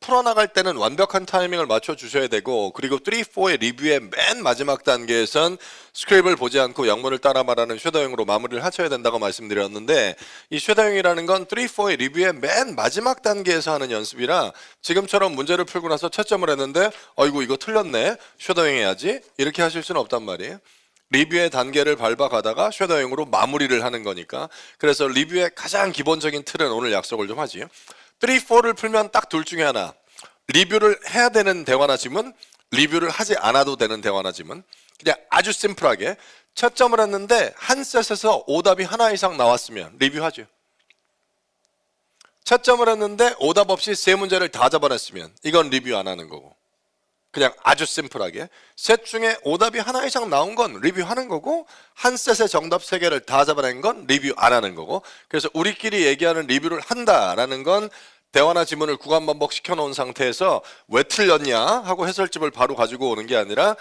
풀어나갈 때는 완벽한 타이밍을 맞춰 주셔야 되고 그리고 3, 4의 리뷰의 맨 마지막 단계에선 스크립을 보지 않고 영문을 따라 말하는 쉐도잉으로 마무리를 하셔야 된다고 말씀드렸는데 이 쉐도잉이라는 건 3, 4의 리뷰의 맨 마지막 단계에서 하는 연습이라 지금처럼 문제를 풀고 나서 채점을 했는데 어이구 이거 틀렸네 쉐도잉 해야지 이렇게 하실 수는 없단 말이에요. 리뷰의 단계를 밟아가다가 쉐도잉으로 마무리를 하는 거니까 그래서 리뷰의 가장 기본적인 틀은 오늘 약속을 좀 하지요. 3, 4를 풀면 딱 둘 중에 하나 리뷰를 해야 되는 대화나 지문 리뷰를 하지 않아도 되는 대화나 지문 그냥 아주 심플하게 채점을 했는데 한 셋에서 오답이 하나 이상 나왔으면 리뷰하죠. 채점을 했는데 오답 없이 세 문제를 다 잡아냈으면 이건 리뷰 안 하는 거고 그냥 아주 심플하게 셋 중에 오답이 하나 이상 나온 건 리뷰하는 거고 한 셋의 정답 3개를 다 잡아낸 건 리뷰 안 하는 거고 그래서 우리끼리 얘기하는 리뷰를 한다라는 건 대화나 지문을 구간 반복 시켜놓은 상태에서 왜 틀렸냐 하고 해설집을 바로 가지고 오는 게 아니라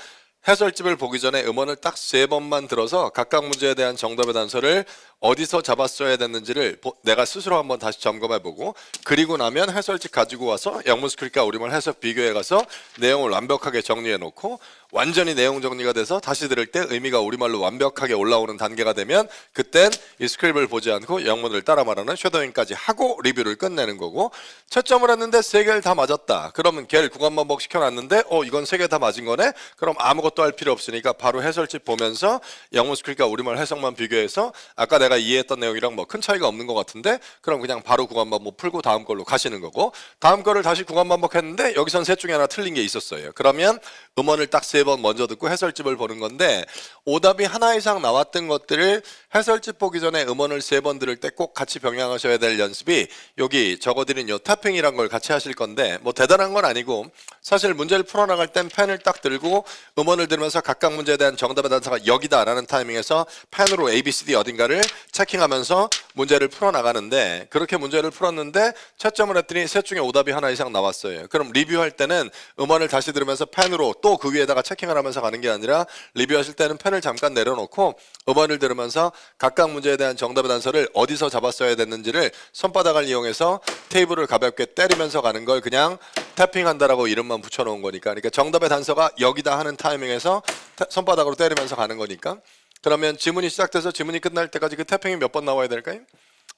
해설집을 보기 전에 음원을 딱 3번만 들어서 각각 문제에 대한 정답의 단서를 어디서 잡았어야 됐는지를 내가 스스로 한번 다시 점검해보고 그리고 나면 해설집 가지고 와서 영문 스크립트와 우리말 해석 비교해 가서 내용을 완벽하게 정리해놓고 완전히 내용 정리가 돼서 다시 들을 때 의미가 우리말로 완벽하게 올라오는 단계가 되면 그땐 이 스크립트를 보지 않고 영문을 따라 말하는 쉐도잉까지 하고 리뷰를 끝내는 거고 채점을 했는데 3개를 다 맞았다. 그러면 걔를 구간 반복 시켜놨는데 이건 3개 다 맞은 거네? 그럼 아무것도 할 필요 없으니까 바로 해설집 보면서 영문 스크립트와 우리말 해석만 비교해서 아까 내가 이해했던 내용이랑 뭐 큰 차이가 없는 것 같은데 그럼 그냥 바로 구간 반복 풀고 다음 걸로 가시는 거고 다음 거를 다시 구간 반복했는데 여기선 셋 중에 하나 틀린 게 있었어요. 그러면 음원을 딱 3번 먼저 듣고 해설집을 보는 건데 오답이 하나 이상 나왔던 것들을 해설집 보기 전에 음원을 3번 들을 때 꼭 같이 병행하셔야 될 연습이 여기 적어드린 요 타핑이란 걸 같이 하실 건데 뭐 대단한 건 아니고 사실 문제를 풀어나갈 땐 펜을 딱 들고 음원을 들으면서 각각 문제에 대한 정답의 단서가 여기다 라는 타이밍에서 펜으로 A, B, C, D 어딘가를 체킹하면서 문제를 풀어나가는데 그렇게 문제를 풀었는데 채점을 했더니 셋 중에 오답이 하나 이상 나왔어요. 그럼 리뷰할 때는 음원을 다시 들으면서 펜으로 또 그 위에다가 체킹을 하면서 가는 게 아니라 리뷰하실 때는 펜을 잠깐 내려놓고 음원을 들으면서 각각 문제에 대한 정답의 단서를 어디서 잡았어야 됐는지를 손바닥을 이용해서 테이블을 가볍게 때리면서 가는 걸 그냥 태핑한다라고 이름만 붙여놓은 거니까 그러니까 정답의 단서가 여기다 하는 타이밍에서 손바닥으로 때리면서 가는 거니까 그러면 지문이 시작돼서 지문이 끝날 때까지 그 태핑이 몇 번 나와야 될까요?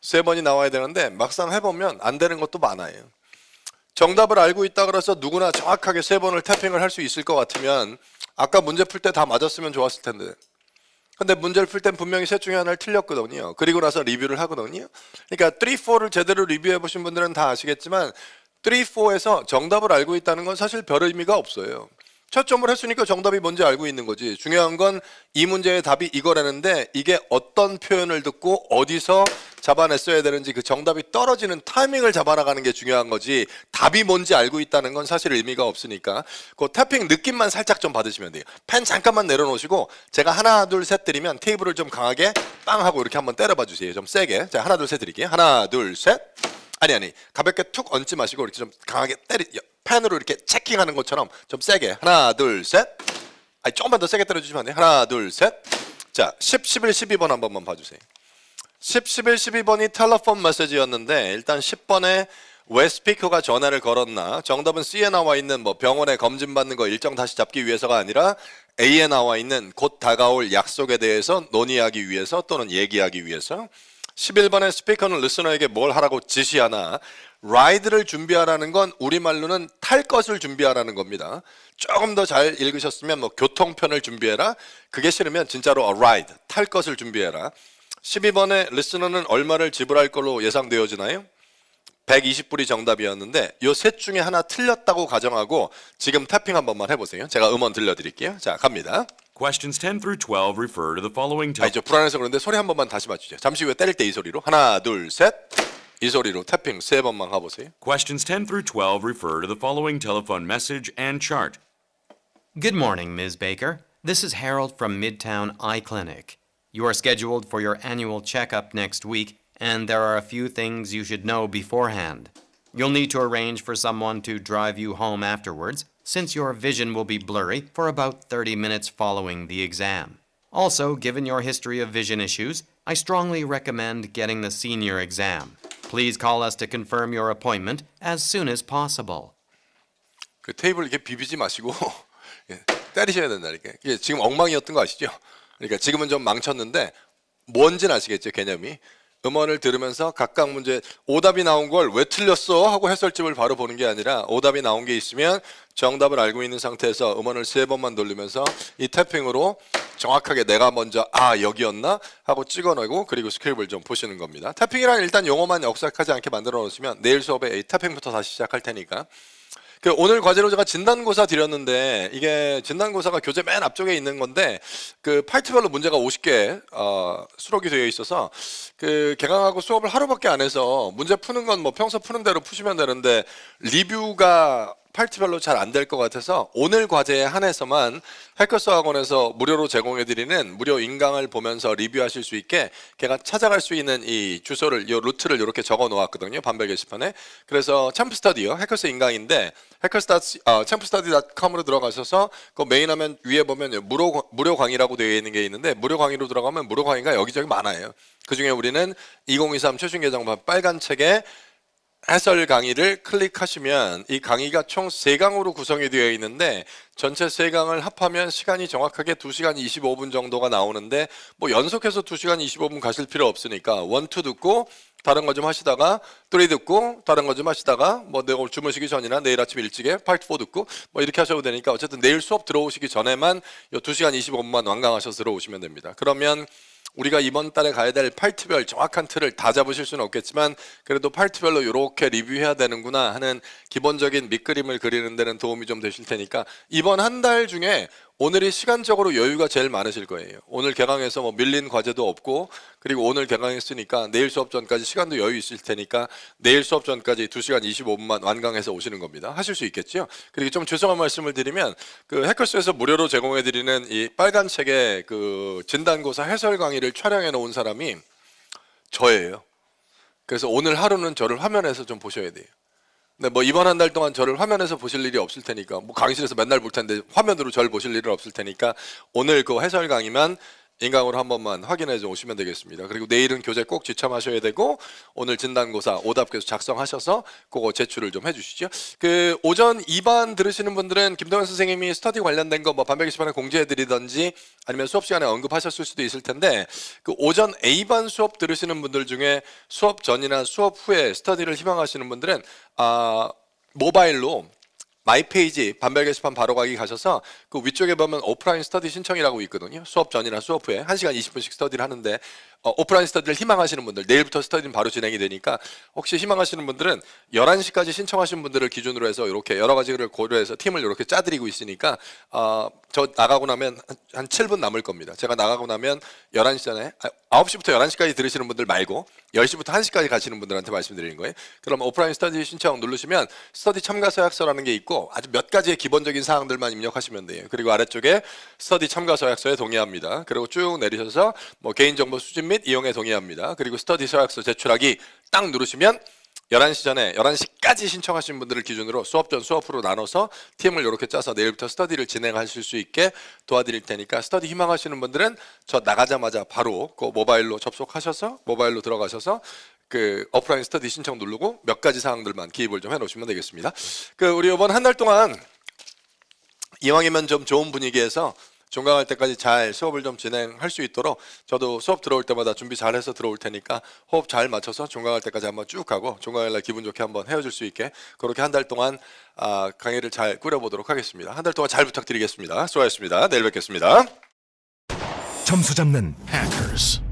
3번이 나와야 되는데 막상 해보면 안 되는 것도 많아요. 정답을 알고 있다 그래서 누구나 정확하게 3번을 태핑을 할 수 있을 것 같으면 아까 문제 풀 때 다 맞았으면 좋았을 텐데 근데 문제를 풀 땐 분명히 셋 중에 하나를 틀렸거든요. 그리고 나서 리뷰를 하거든요. 그러니까 3, 4를 제대로 리뷰해 보신 분들은 다 아시겠지만 3, 4에서 정답을 알고 있다는 건 사실 별 의미가 없어요. 채점을 했으니까 정답이 뭔지 알고 있는 거지. 중요한 건 이 문제의 답이 이거라는데 이게 어떤 표현을 듣고 어디서 잡아냈어야 되는지 그 정답이 떨어지는 타이밍을 잡아나가는 게 중요한 거지 답이 뭔지 알고 있다는 건 사실 의미가 없으니까 그 태핑 느낌만 살짝 좀 받으시면 돼요. 펜 잠깐만 내려놓으시고 제가 하나 둘 셋 드리면 테이블을 좀 강하게 빵 하고 이렇게 한번 때려봐 주세요. 좀 세게. 자 하나 둘 셋 드릴게요. 하나 둘 셋. 아니 가볍게 툭 얹지 마시고 이렇게 좀 강하게 펜으로 이렇게 체킹하는 것처럼 좀 세게 하나 둘 셋. 아니 조금만 더 세게 때려주시면 안 돼요? 하나 둘 셋. 자 10, 11, 12번 한 번만 봐주세요. 10, 11, 12번이 텔레폰 메시지였는데 일단 10번에 왜 스피커가 전화를 걸었나 정답은 C에 나와 있는 뭐 병원에 검진받는 거 일정 다시 잡기 위해서가 아니라 A에 나와 있는 곧 다가올 약속에 대해서 논의하기 위해서 또는 얘기하기 위해서 11번의 스피커는 리스너에게 뭘 하라고 지시하나 라이드를 준비하라는 건 우리말로는 탈 것을 준비하라는 겁니다. 조금 더 잘 읽으셨으면 뭐 교통편을 준비해라. 그게 싫으면 진짜로 a ride, 탈 것을 준비해라. 12번의 리스너는 얼마를 지불할 걸로 예상되어지나요? 120불이 정답이었는데 요 셋 중에 하나 틀렸다고 가정하고 지금 태핑 한 번만 해보세요. 제가 음원 들려드릴게요. 자 갑니다. Questions 10 through 12 refer to the following 아니죠 불안해서 그런데 소리 한 번만 다시 맞추죠. 잠시 후에 때릴 때 이 소리로 하나 둘 셋. 이 소리로 태핑 3번만 가보세요. Questions 10 through 12 refer to the following telephone message and chart. Good morning, Ms. Baker. This is Harold from Midtown Eye Clinic. You are scheduled for your annual checkup next week, and there are a few things you should know beforehand. You'll need to arrange for someone to drive you home afterwards, since your vision will be blurry for about 30 minutes following the exam. Also, given your history of vision issues, I strongly recommend getting the senior exam. Please call us to confirm your appointment as soon as possible. 그 테이블 이렇게 비비지 마시고 예, 때리셔야 된다니까. 이게 지금 엉망이었던 거 아시죠? 그러니까 지금은 좀 망쳤는데 뭔지는 아시겠죠, 개념이. 음원을 들으면서 각각 문제 오답이 나온 걸 왜 틀렸어 하고 해설집을 바로 보는 게 아니라 오답이 나온 게 있으면 정답을 알고 있는 상태에서 음원을 3번만 돌리면서 이 태핑으로 정확하게 내가 먼저 여기였나 하고 찍어내고 그리고 스크립을 좀 보시는 겁니다. 태핑이란 일단 용어만 역삭하지 않게 만들어 놓으시면 내일 수업에 이 태핑부터 다시 시작할 테니까. 그 오늘 과제로 제가 진단고사 드렸는데 이게 진단고사가 교재 맨 앞쪽에 있는 건데 그 파트별로 문제가 50개 수록이 되어 있어서 그 개강하고 수업을 하루밖에 안 해서 문제 푸는 건 뭐 평소 푸는 대로 푸시면 되는데 리뷰가 파트별로 잘 안 될 것 같아서 오늘 과제에 한해서만 해커스 학원에서 무료로 제공해드리는 무료 인강을 보면서 리뷰하실 수 있게 걔가 찾아갈 수 있는 이 주소를, 이 루트를 이렇게 적어 놓았거든요. 반별 게시판에. 그래서 챔프스터디요. 해커스 인강인데 챔프스터디.com으로 들어가셔서 그 메인 화면 위에 보면 무료 강의라고 되어 있는 게 있는데 무료 강의로 들어가면 무료 강의가 여기저기 많아요. 그중에 우리는 2023 최신 개정판 빨간 책에 해설 강의를 클릭하시면 이 강의가 총 3강으로 구성이 되어 있는데 전체 3강을 합하면 시간이 정확하게 2시간 25분 정도가 나오는데 뭐 연속해서 2시간 25분 가실 필요 없으니까 1, 2 듣고 다른 거 좀 하시다가 3 듣고 다른 거 좀 하시다가 뭐 내일 주무시기 전이나 내일 아침 일찍에 파트 4 듣고 뭐 이렇게 하셔도 되니까 어쨌든 내일 수업 들어오시기 전에만 요 2시간 25분만 완강하셔서 들어오시면 됩니다. 그러면 우리가 이번 달에 가야 될 파트별 정확한 틀을 다 잡으실 수는 없겠지만 그래도 파트별로 이렇게 리뷰해야 되는구나 하는 기본적인 밑그림을 그리는 데는 도움이 좀 되실 테니까 이번 한 달 중에 오늘이 시간적으로 여유가 제일 많으실 거예요. 오늘 개강해서 뭐 밀린 과제도 없고 그리고 오늘 개강했으니까 내일 수업 전까지 시간도 여유 있을 테니까 내일 수업 전까지 2시간 25분만 완강해서 오시는 겁니다. 하실 수 있겠죠? 그리고 좀 죄송한 말씀을 드리면 그 해커스에서 무료로 제공해 드리는 이 빨간 책의 그 진단고사 해설 강의를 촬영해 놓은 사람이 저예요. 그래서 오늘 하루는 저를 화면에서 좀 보셔야 돼요. 네, 뭐 이번 한 달 동안 저를 화면에서 보실 일이 없을 테니까 뭐 강의실에서 맨날 볼 텐데 화면으로 저를 보실 일은 없을 테니까 오늘 그 해설 강의만 인강으로 한 번만 확인해 줘 오시면 되겠습니다. 그리고 내일은 교재 꼭 지참하셔야 되고 오늘 진단고사 오답 계속 작성하셔서 그거 제출을 좀 해주시죠. 그 오전 2반 들으시는 분들은 김동현 선생님이 스터디 관련된 거 뭐 반별 게시판에 공지해 드리던지 아니면 수업 시간에 언급하셨을 수도 있을 텐데 그 오전 A반 수업 들으시는 분들 중에 수업 전이나 수업 후에 스터디를 희망하시는 분들은 모바일로 마이페이지 반별 게시판 바로 가기 가셔서 그 위쪽에 보면 오프라인 스터디 신청이라고 있거든요. 수업 전이나 수업 후에 1시간 20분씩 스터디를 하는데 오프라인 스터디를 희망하시는 분들 내일부터 스터디는 바로 진행이 되니까 혹시 희망하시는 분들은 11시까지 신청하신 분들을 기준으로 해서 이렇게 여러 가지를 고려해서 팀을 이렇게 짜드리고 있으니까 저 나가고 나면 한 7분 남을 겁니다. 제가 나가고 나면 11시 전에 9시부터 11시까지 들으시는 분들 말고 10시부터 1시까지 가시는 분들한테 말씀드리는 거예요. 그럼 오프라인 스터디 신청 누르시면 스터디 참가 서약서라는 게 있고 아주 몇 가지의 기본적인 사항들만 입력하시면 돼요. 그리고 아래쪽에 스터디 참가 서약서에 동의합니다. 그리고 쭉 내리셔서 뭐 개인정보 수집 및 이용에 동의합니다. 그리고 스터디 서약서 제출하기 딱 누르시면 11시 전에 11시까지 신청하신 분들을 기준으로 수업 전 수업 후로 나눠서 팀을 이렇게 짜서 내일부터 스터디를 진행하실 수 있게 도와드릴 테니까 스터디 희망하시는 분들은 저 나가자마자 바로 그 모바일로 접속하셔서 모바일로 들어가셔서 그 오프라인 스터디 신청 누르고 몇 가지 사항들만 기입을 좀 해놓으시면 되겠습니다. 그 우리 이번 한 달 동안 이왕이면 좀 좋은 분위기에서 종강할 때까지 잘 수업을 좀 진행할 수 있도록 저도 수업 들어올 때마다 준비 잘해서 들어올 테니까 호흡 잘 맞춰서 종강할 때까지 한번 쭉 가고 종강할 날 기분 좋게 한번 헤어질 수 있게 그렇게 한 달 동안 강의를 잘 꾸려보도록 하겠습니다. 한 달 동안 잘 부탁드리겠습니다. 수고하셨습니다. 내일 뵙겠습니다. 점수 잡는 해커스.